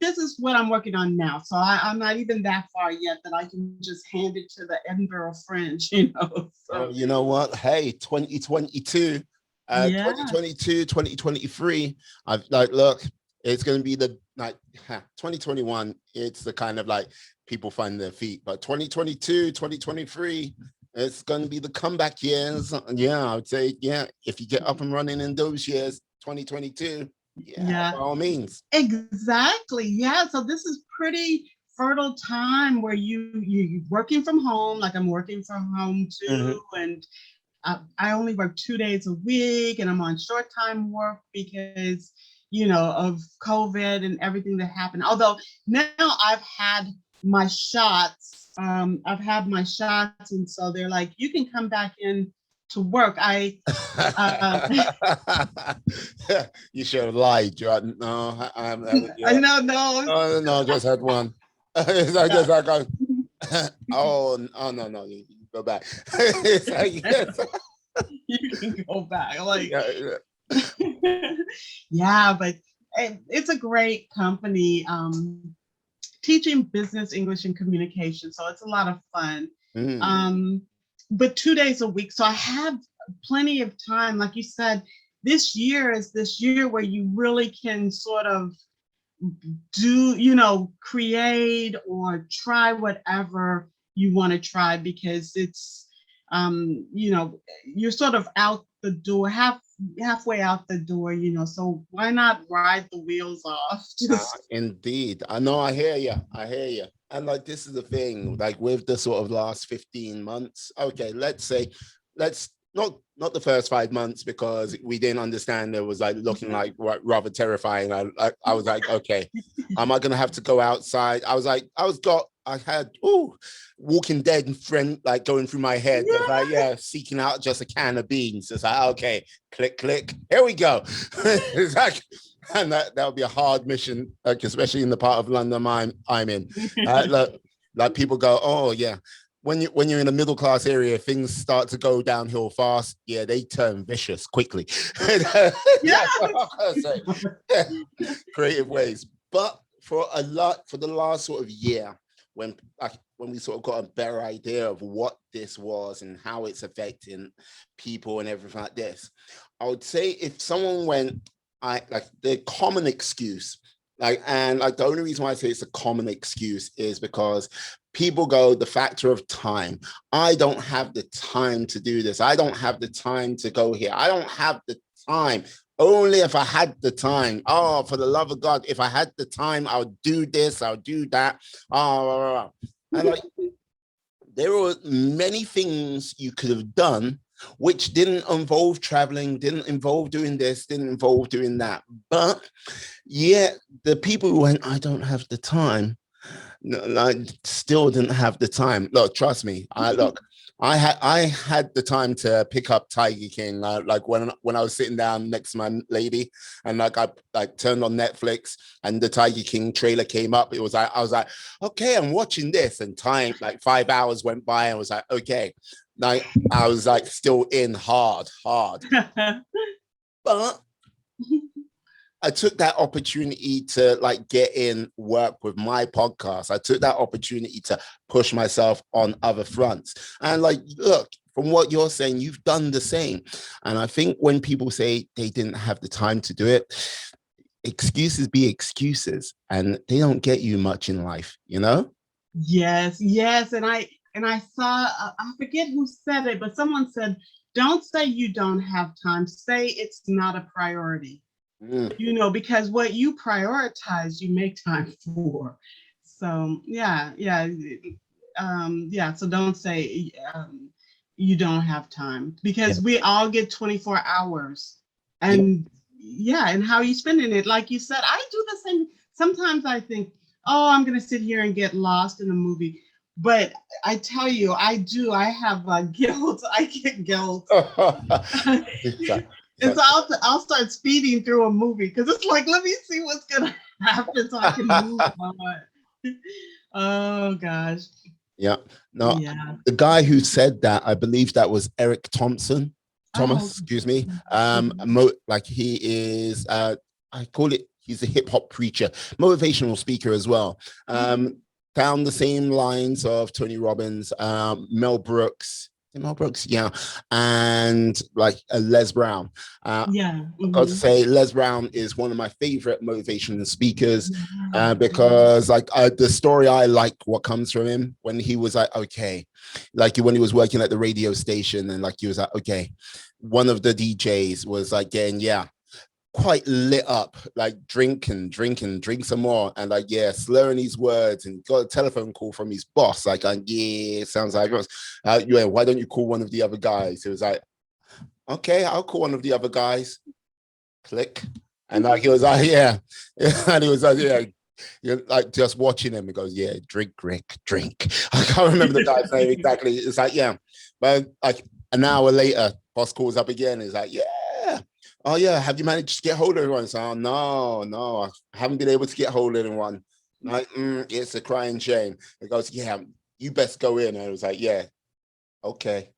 this is what I'm working on now. So I'm not even that far yet that I can just hand it to the Edinburgh Fringe, Well, So you know what? Hey, 2022, yeah, 2022, 2023. I've like, look, it's going to be the like 2021. It's the kind of like people find their feet, but 2022, 2023, it's going to be the comeback years. Yeah, I would say, yeah, if you get up and running in those years, 2022, yeah, yeah, by all means. exactly. Yeah. So this is pretty fertile time where you working from home, like I'm working from home Mhm. too, and I only work 2 days a week, and I'm on short time work because of COVID and everything that happened. Although now I've had my shots, and so they're like, you can come back in to work. Uh, You should have lied. No, I haven't had it I yet. know, no. Oh, no, I just had one. It's like, just like oh, no, you go back. It's like, yes. You can go back. Like, Yeah, yeah, but it's a great company. Teaching business English and communication, so it's a lot of fun. Mm. But 2 days a week, so I have plenty of time. Like you said, this year is this year where you really can sort of do, create or try whatever you want to try, because it's you're sort of out the door, halfway out the door, so why not ride the wheels off? Just Indeed. I know, I hear you. I hear you. And like, this is the thing, like with the sort of last 15 months, okay, let's not the first 5 months, because we didn't understand, it was like looking like rather terrifying. I was like, okay, am I gonna have to go outside? I had Walking Dead friend like going through my head. yeah. Like, yeah, seeking out just a can of beans. It's like, okay, click, click, here we go. It's like, and that would be a hard mission, like especially in the part of London I'm in. Like people go, oh yeah. When you're in a middle class area, things start to go downhill fast. Yeah, they turn vicious quickly. Yeah. Creative ways. But for the last sort of year, when we sort of got a better idea of what this was and how it's affecting people and everything like this, I would say if someone went, the common excuse, the only reason why I say it's a common excuse is because people go, the factor of time. I don't have the time to do this. I don't have the time to go here. I don't have the time. Only if I had the time. Oh, for the love of God, if I had the time, I'll do this, I'll do that. Oh, and like, there were many things you could have done which didn't involve traveling, didn't involve doing this, didn't involve doing that. But yet the people who went, I don't have the time, I still didn't have the time. Look, trust me. I had the time to pick up Tiger King. Like when I was sitting down next to my lady, and I turned on Netflix, and the Tiger King trailer came up. I was like, okay, I'm watching this, and time like 5 hours went by. And I was like, okay, like I was like still in hard, but I took that opportunity to like get in work with my podcast. I took that opportunity to push myself on other fronts. And like, look, from what you're saying, you've done the same. And I think when people say they didn't have the time to do it, excuses be excuses, and they don't get you much in life, you know? Yes. And I saw, I forget who said it, but someone said, don't say you don't have time, say it's not a priority. Because what you prioritize, you make time for. So yeah. So don't say you don't have time, because we all get 24 hours, and and how you spending it. Like you said, I do the same. Sometimes I think, oh, I'm going to sit here and get lost in a movie. But I tell you, I have guilt. I get guilt. And so I'll start speeding through a movie, because it's like, let me see what's gonna happen so I can move on. Oh gosh. Yeah. No. Yeah. The guy who said that, I believe that was Eric Thomas, excuse me. Like he is, I call it, he's a hip hop preacher, motivational speaker as well. Down the same lines of Tony Robbins, Mel Brooks, yeah, and like Les Brown. I've got to say, Les Brown is one of my favorite motivational speakers, because like the story I like what comes from him, when he was like, okay, like when he was working at the radio station, and like he was like, okay, one of the DJs was like getting quite lit up, like drink some more, and like slurring his words, and got a telephone call from his boss, like sounds like us. Why don't you call one of the other guys? It was like, okay, I'll call one of the other guys. Click. And like he was like, yeah. And he was like, yeah. You're like just watching him. He goes, yeah, drink. I can't remember the guy's name exactly. It's like, yeah. But like an hour later, Boss calls up again. He's like, yeah. Oh, yeah. Have you managed to get hold of anyone? So, oh, no, I haven't been able to get hold of anyone. Like, it's a crying shame. He goes, yeah, you best go in. And I was like, yeah, okay.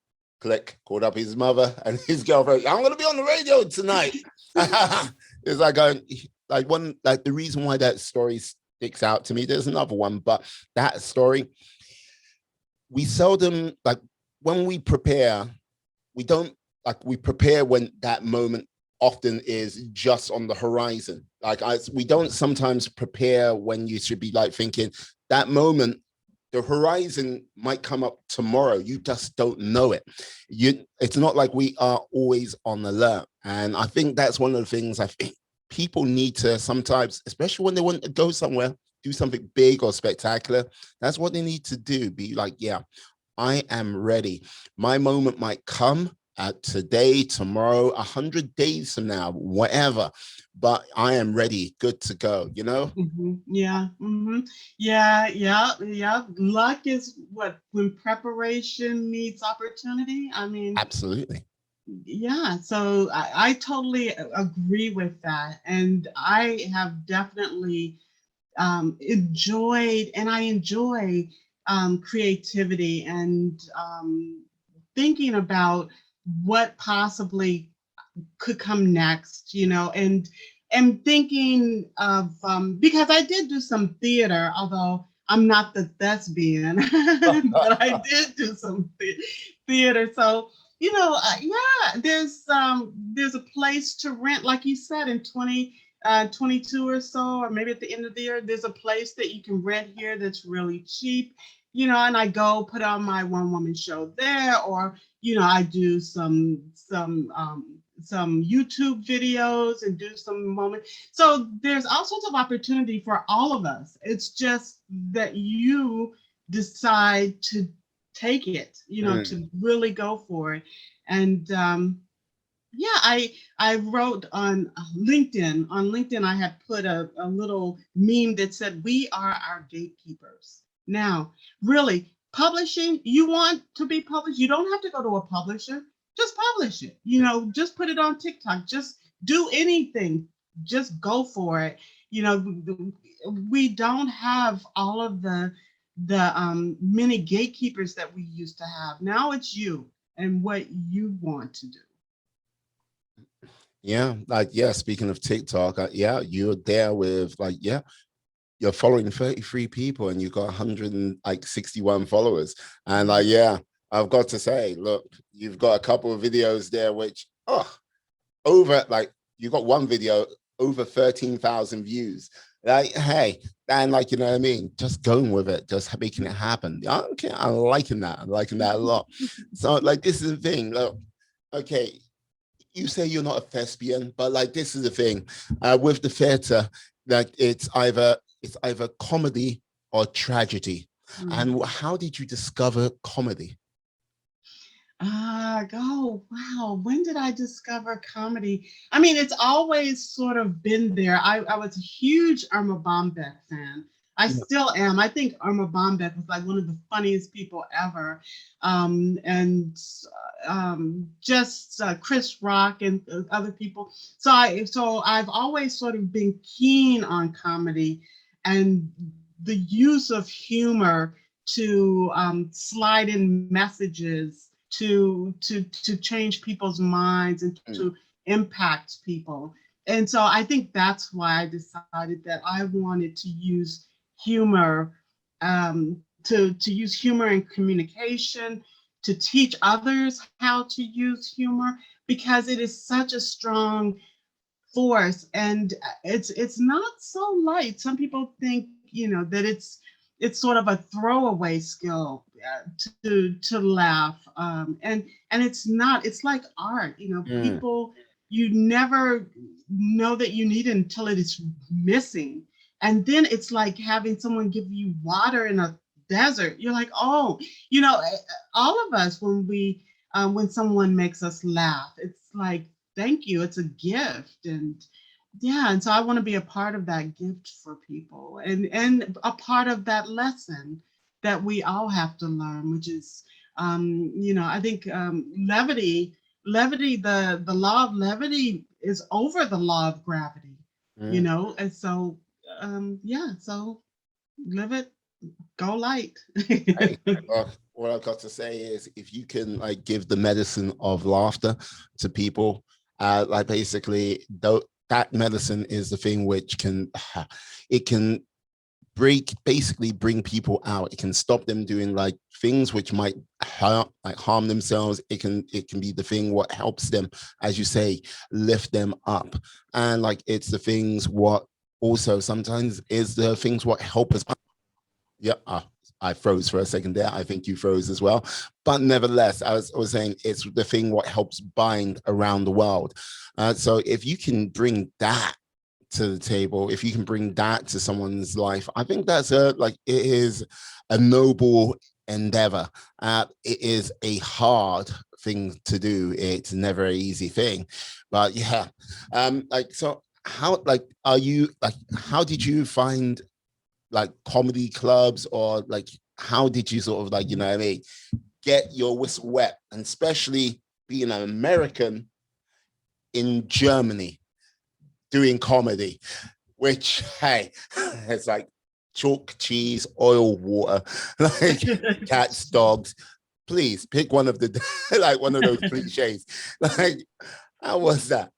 Click. Called up his mother and his girlfriend. I'm going to be on the radio tonight. It's like the reason why that story sticks out to me. There's another one, but that story, we seldom, like when we prepare, we prepare when that moment often is just on the horizon. We don't sometimes prepare when you should be like thinking that moment, the horizon might come up tomorrow. You just don't know it. It's not like we are always on alert. And I think that's one of the things I think people need to sometimes, especially when they want to go somewhere, do something big or spectacular. That's what they need to do. Be like, yeah, I am ready. My moment might come today, tomorrow, 100 days from now, whatever, but I am ready, good to go, you know? Yeah. Yeah. Luck is when preparation meets opportunity. I mean, Absolutely. Yeah, so I totally agree with that. And I have definitely enjoyed, and I enjoy creativity and thinking about what possibly could come next, and thinking of because I did do some theater, although I'm not the thespian, but I did do some theater. So yeah, there's a place to rent, like you said, in 22 or so, or maybe at the end of the year, there's a place that you can rent here that's really cheap, and I go put on my one woman show there, or I do some YouTube videos and do some moments. So there's all sorts of opportunity for all of us. It's just that you decide to take it, to really go for it. And yeah, I wrote on LinkedIn. On LinkedIn, I had put a little meme that said, "We are our gatekeepers." Now, really, publishing, you want to be published, you don't have to go to a publisher. Just publish it. Just put it on TikTok. Just do anything. Just go for it. We don't have all of the many gatekeepers that we used to have. Now it's you and what you want to do. Yeah, speaking of TikTok, you're there with you're following 33 people and you've got 161 followers. And I've got to say, look, you've got a couple of videos there which you got one video over 13,000 views. Like, hey, and you know what I mean? Just going with it, just making it happen. Okay, I'm liking that. I'm liking that a lot. So this is the thing. Look, okay, you say you're not a thespian, but this is the thing with the theater, that it's either comedy or tragedy. And how did you discover comedy? Oh, wow. When did I discover comedy? I mean, it's always sort of been there. I was a huge Irma Bombeck fan. I still am. I think Irma Bombeck was one of the funniest people ever. And just Chris Rock and other people. So I've always sort of been keen on comedy and the use of humor to slide in messages to change people's minds and to impact people. And so I think that's why I decided that I wanted to use humor, to use humor in communication, to teach others how to use humor, because it is such a strong force, and it's not so light. Some people think that it's sort of a throwaway skill to laugh, and it's not. It's like art. People, you never know that you need it until it is missing, and then it's like having someone give you water in a desert. You're like, oh, all of us, when someone makes us laugh, it's like, thank you, it's a gift. And yeah, and so I want to be a part of that gift for people, and a part of that lesson that we all have to learn, which is I think levity levity, the law of levity is over the law of gravity, you Mm. know, and so yeah, so live it, go light. Hey, what I've got to say is, if you can like give the medicine of laughter to people, like basically that medicine is the thing which can it can basically bring people out. It can stop them doing like things which might harm themselves. It can be the thing what helps them, as you say, lift them up. And like it's the things what also sometimes is the things what help us. Yeah, I froze for a second there. I think you froze as well. But nevertheless, I was saying it's the thing what helps bind around the world. So if you can bring that to the table, if you can bring that to someone's life, I think that's it is a noble endeavor. It is a hard thing to do. It's never an easy thing, but yeah. Like so, how like are you like? How did you find like comedy clubs, or like how did you sort of like you know what I mean get your whistle wet, and especially being an American in Germany doing comedy, which hey, it's like chalk, cheese, oil, water, like cats, dogs. Please pick one of the like one of those cliches. Like, how was that?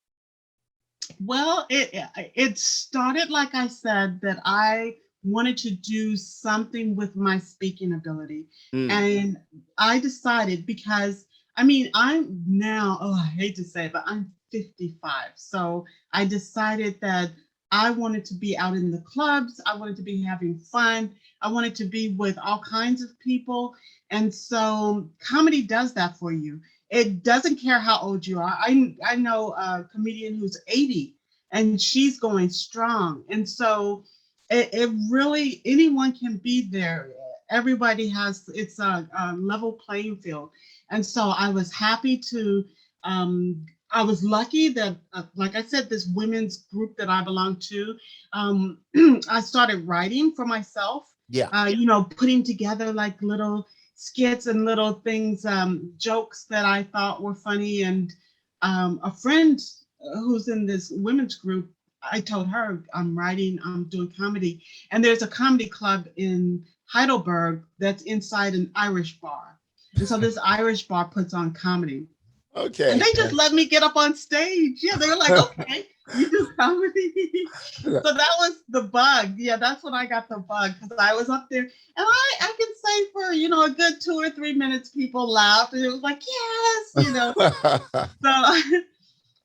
Well, it started, like I said, that I wanted to do something with my speaking ability. Mm. And I decided, because I mean, I'm now, oh, I hate to say it, but I'm 55. So I decided that I wanted to be out in the clubs. I wanted to be having fun. I wanted to be with all kinds of people. And so comedy does that for you. It doesn't care how old you are. I know a comedian who's 80 and she's going strong. And so it really, anyone can be there. Everybody has, it's a level playing field. And so I was happy to, I was lucky that, like I said, this women's group that I belong to, I started writing for myself, Yeah. you know, putting together like little skits and little things, jokes that I thought were funny. And a friend who's in this women's group, I told her I'm writing, I'm doing comedy. And there's a comedy club in Heidelberg that's inside an Irish bar. And so this Irish bar puts on comedy. And Okay. they just let me get up on stage. Yeah, they were like, okay, you do comedy. So that was the bug. Yeah, that's when I got the bug, because I was up there, and I can say for, you know, a good 2 or 3 minutes, people laughed, and it was like, yes, you know. So,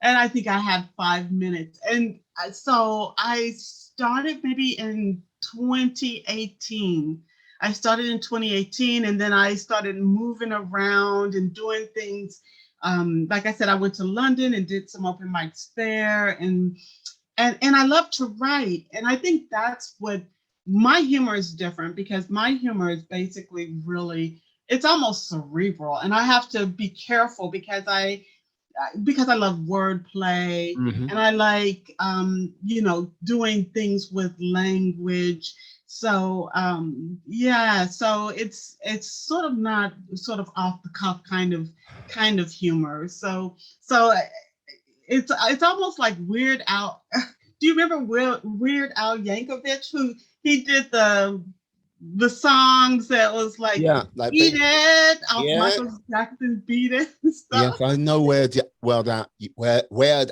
and I think I had 5 minutes. And so I started maybe in 2018. I started in 2018, and then I started moving around and doing things. Like I said, I went to London and did some open mics there, and I love to write. And I think that's what my humor is different, because my humor is basically really, it's almost cerebral, and I have to be careful because I love wordplay, Mhm. and I like, you know, doing things with language. So yeah, so it's sort of not sort of off the cuff kind of humor. So it's almost like Weird Al. Do you remember Weird Al Yankovic, who he did the songs that was like Yeah, like "Beat It" off yeah. Michael Jackson "Beat It" and stuff? Yes, I know Weird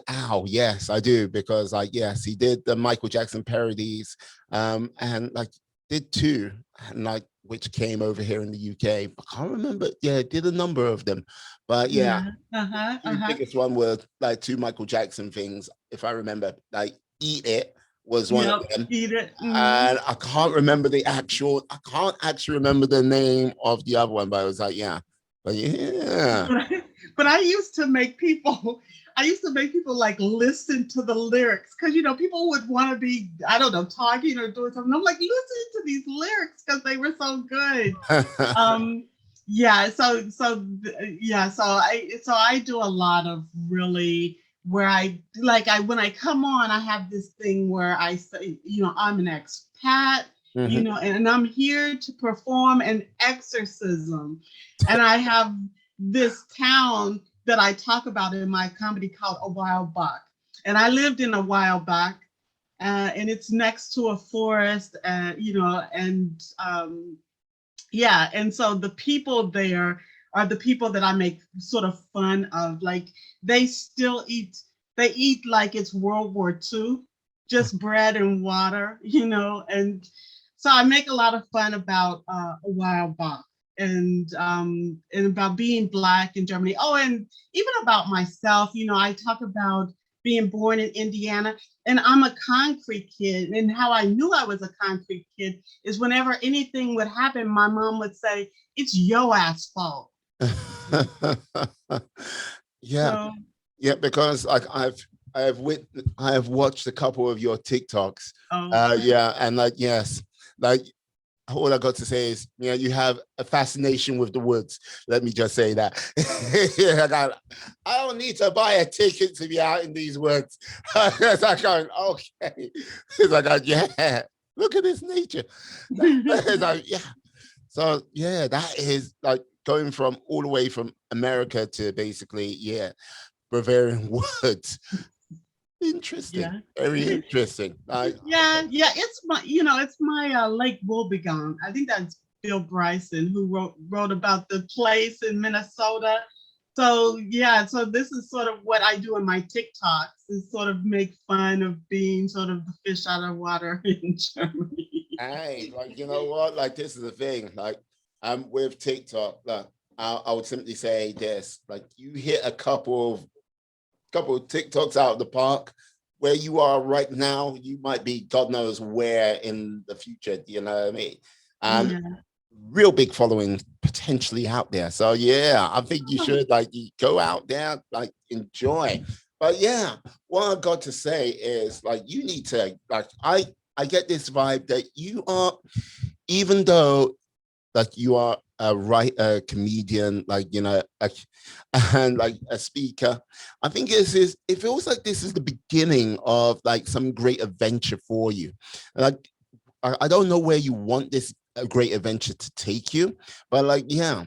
Al. Yes, I do, because like yes, he did the Michael Jackson parodies, and like did two, and like which came over here in the UK. I can't remember. Yeah, did a number of them, but yeah, Yeah. Uh-huh. two Uh-huh. biggest one were like two Michael Jackson things, if I remember. Like Eat It was one of Yep. them, Eat it. Mhm. and I can't remember I can't actually remember the name of the other one, but I was like, yeah, but yeah. But I used to make people, I used to make people like listen to the lyrics, because you know people would want to be, I don't know, talking or doing something. I'm like, listen to these lyrics because they were so good. Um, yeah. Yeah. So I do a lot of really, where I like, I when I come on, I have this thing where I say, you know, I'm an expat, you Mhm. know, and I'm here to perform an exorcism, and I have this town that I talk about in my comedy called A While Back. And I lived in A While Back, and it's next to a forest, and yeah, and so the people there are the people that I make sort of fun of. Like they still eat, they eat like it's World War II, just bread and water, and so I make a lot of fun about A While Back, and about being Black in Germany. Oh, and even about myself, I talk about being born in Indiana, and I'm a concrete kid. And how I knew I was a concrete kid is whenever anything would happen, my mom would say, "It's your ass fault." Yeah, So, yeah, because like I have watched a couple of your TikToks. oh, Yeah, and like yes, like all I got to say is, you have a fascination with the woods. Let me just say that. I don't need to buy a ticket to be out in these woods. It's like going, okay. It's like, yeah, look at this nature. It's like, yeah. So yeah, that is like going from all the way from America to basically, yeah, Bavarian woods. Interesting. yeah. Very interesting. Yeah, it's my Lake Wobegon. I think that's Bill Bryson who wrote about the place in Minnesota. So yeah, so this is sort of what I do in my TikToks, is sort of make fun of being sort of the fish out of water in Germany. Hey, like you know what? Like this is the thing. Like with TikTok, like I would simply say this: like you hit a couple of TikToks out of the park. Where you are right now, you might be God knows where in the future. Do you know what I mean? And Yeah. real big following potentially out there. So yeah, I think you should like you go out there, like enjoy. But yeah, what I got to say is like you need to like I get this vibe that you are, even though like you are a writer, comedian, like and like a speaker. I think it feels like this is the beginning of like some great adventure for you. Like I don't know where you want this great adventure to take you, but like yeah,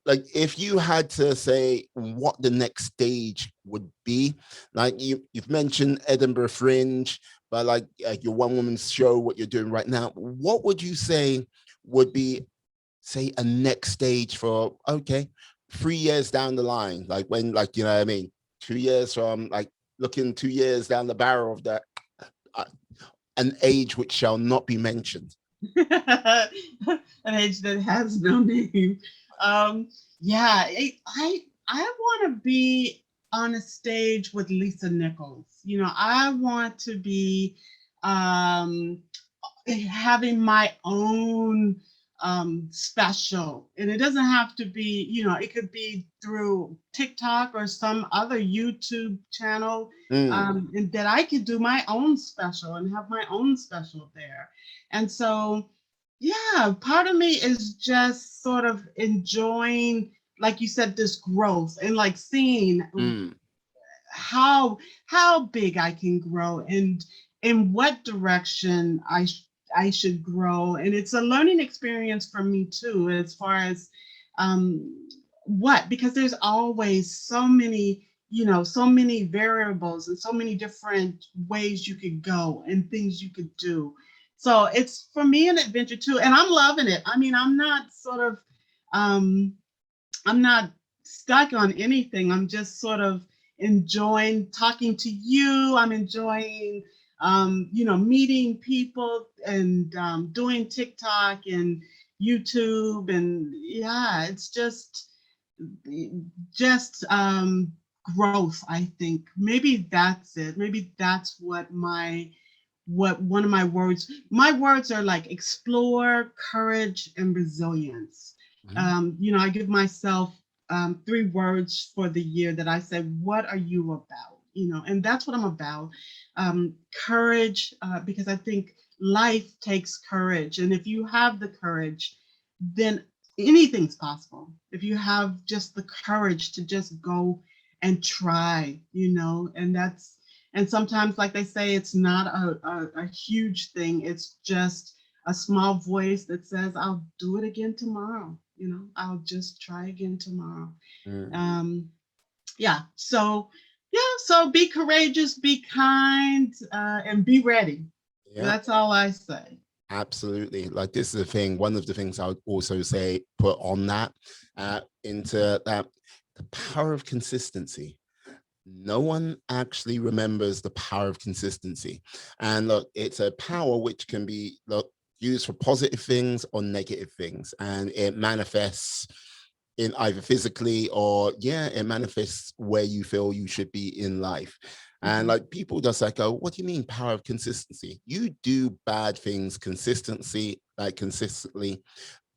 like if you had to say what the next stage would be, like you've mentioned Edinburgh Fringe, but like your one woman show, what you're doing right now, what would you say would be say a next stage for, okay, 3 years down the line, like when, like, you know what I mean, 2 years from like looking 2 years down the barrel of that, uh, an age which shall not be mentioned. An age that has no name. Um, yeah, I want to be on a stage with Lisa Nichols. I want to be um, having my own special, and it doesn't have to be, it could be through TikTok or some other YouTube channel, Mm. and that I could do my own special and have my own special there. And so, yeah, part of me is just sort of enjoying, like you said, this growth, and like seeing Mm. how big I can grow, and in what direction I should grow. And it's a learning experience for me too, as far as because there's always so many variables and so many different ways you could go and things you could do. So it's for me an adventure too, and I'm loving it. I mean, um I'm not stuck on anything. I'm just sort of enjoying talking to you. I'm enjoying, meeting people, and doing TikTok and YouTube. And yeah, it's just growth, I think. Maybe that's it. Maybe that's what one of my words are, like explore, courage, and resilience. Mm. I give myself 3 words for the year that I say, what are you about? And that's what I'm about. Courage, because I think life takes courage. And if you have the courage, then anything's possible. If you have just the courage to just go and try, and sometimes, like they say, it's not a huge thing. It's just a small voice that says, I'll do it again tomorrow. I'll just try again tomorrow. Mm. Um, Yeah. So be courageous, be kind, and be ready. Yeah. That's all I say. Absolutely. Like this is the thing. One of the things I would also say, put on that, into that, the power of consistency. No one actually remembers the power of consistency. And look, it's a power which can be, look, used for positive things or negative things. And it manifests in either physically or, yeah, it manifests where you feel you should be in life. And Mhm. like people just like go, what do you mean power of consistency? You do bad things consistently,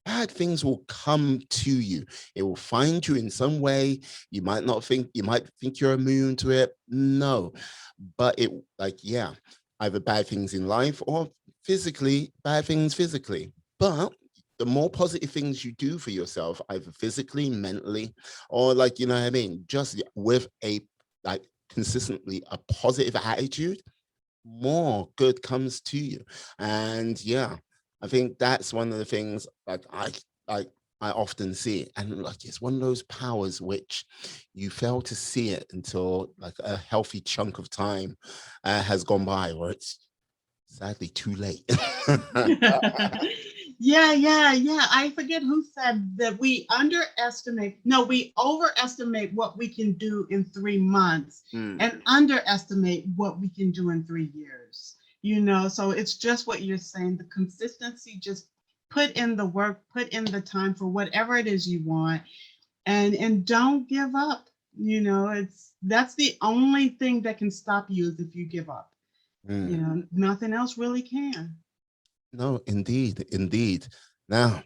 bad things will come to you. It will find you in some way. You might think you're immune to it. No, but it, like, yeah, either bad things in life or physically, bad things physically. But the more positive things you do for yourself, either physically, mentally, or like, you know what I mean, just with a, like, consistently a positive attitude, more good comes to you. And yeah, I think that's one of the things like I I often see it. And like it's one of those powers which you fail to see it until like a healthy chunk of time has gone by, or it's sadly too late. Yeah. I forget who said that we overestimate what we can do in 3 months Mm, and underestimate what we can do in 3 years. So it's just what you're saying, the consistency, just put in the work, put in the time for whatever it is you want, and don't give up. That's the only thing that can stop you is if you give up. mm. Nothing else really can. No, indeed, indeed. Now,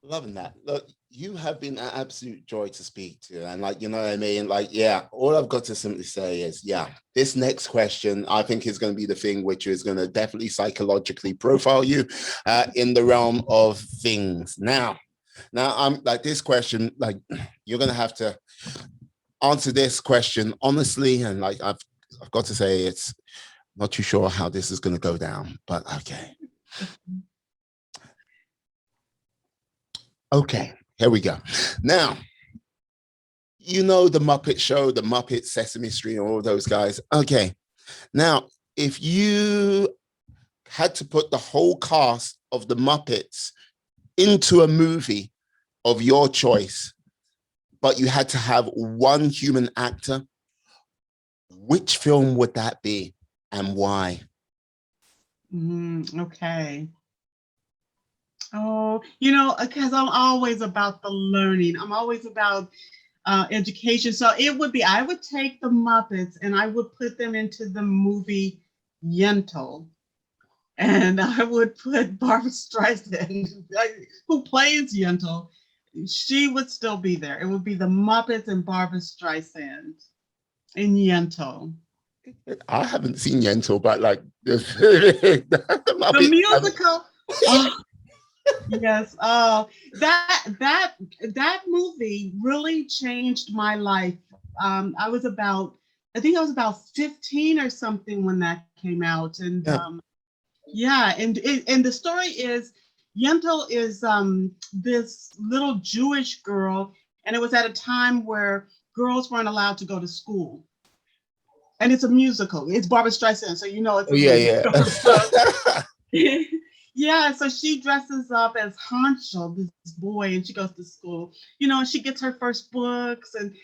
loving that. Look, you have been an absolute joy to speak to. And like, you know what I mean? Like, yeah, all I've got to simply say is, yeah, this next question, I think is going to be the thing which is going to definitely psychologically profile you in the realm of things. Now I'm like this question, like you're going to have to answer this question honestly. And like, I've got to say, it's not too sure how this is going to go down, but okay. Okay, here we go. Now, you know the Muppet Show, the Muppet Sesame Street, all those guys. Okay, now if you had to put the whole cast of the Muppets into a movie of your choice, but you had to have one human actor, which film would that be and why? Okay. Oh, because I'm always about the learning. I'm always about education. So I would take the Muppets and I would put them into the movie Yentl. And I would put Barbara Streisand, who plays Yentl. She would still be there. It would be the Muppets and Barbara Streisand in Yentl. I haven't seen Yentl, but like the The Muppets. musical. Oh, yes. Oh, that movie really changed my life. I think I was about 15 or something when that came out, and Yeah. yeah, and the story is Yentl is this little Jewish girl, and it was at a time where girls weren't allowed to go to school, and it's a musical. It's Barbara Streisand, so it's Oh, a yeah, yeah. musical. So yeah, so she dresses up as Hanschel, this boy, and she goes to school. And she gets her first books, and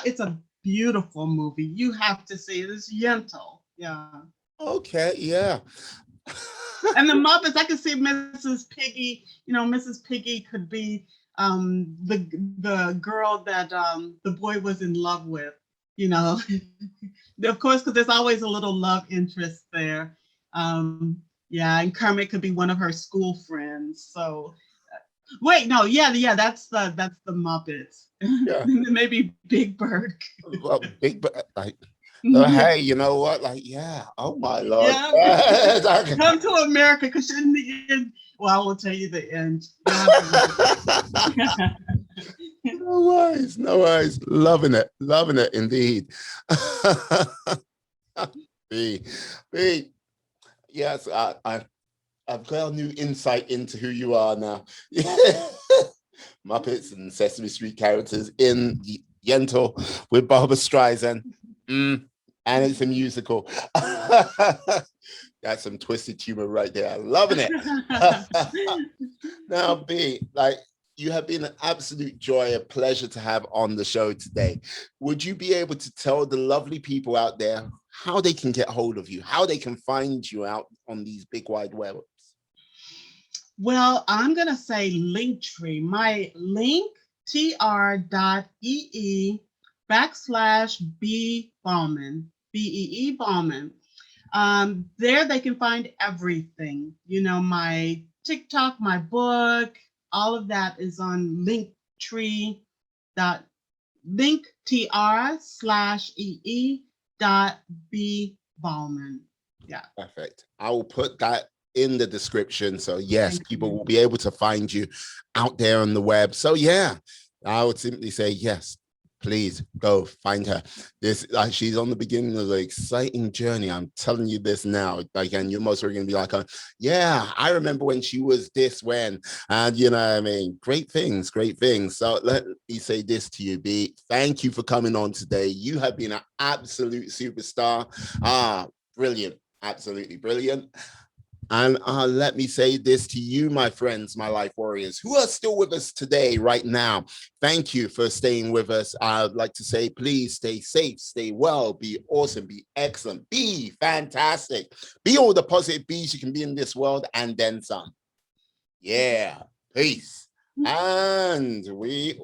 it's a beautiful movie. You have to see it. It's Yentl. Yeah. Okay, yeah. And the Muppets, I could see Mrs. Piggy. Mrs. Piggy could be the girl that the boy was in love with. You know, of course, because there's always a little love interest there. Yeah, and Kermit could be one of her school friends. So wait, no, yeah, that's the Muppets. Yeah. Maybe Big Bird. Well, big, but like, so, hey, you know what? Like, yeah. Oh my Lord. Yeah, come to America because in the end, well, I will tell you the end. No worries, no worries. Loving it indeed. B, B. Yes, I've got a new insight into who you are now. Muppets and Sesame Street characters in Yentl with Barbara Streisand. And it's a musical. That's some twisted humor right there. I'm loving it. Now, B, like, you have been an absolute joy, a pleasure to have on the show today. Would you be able to tell the lovely people out there how they can get hold of you, how they can find you out on these big wide webs? Well, I'm going to say Linktree. My link, tr.ee/B Bauman, BEE Bauman. There they can find everything. You know, my TikTok, my book, all of that is on Linktree. linktr/ee.B Bauman. Yeah. Perfect. I will put that in the description. So yes, Thank people you. will be able to find you out there on the web. So yeah, I would simply say yes. Please go find her. This she's on the beginning of an exciting journey. I'm telling you this now. Like, and you're most are going to be like, yeah, I remember when she was this when, and you know what I mean, great things, great things. So let me say this to you, B. Thank you for coming on today. You have been an absolute superstar. Brilliant, absolutely brilliant. And let me say this to you, my friends, my life warriors, who are still with us today, right now. Thank you for staying with us. I'd like to say, please stay safe, stay well, be awesome, be excellent, be fantastic, be all the positive bees you can be in this world, and then some. Yeah, peace. And we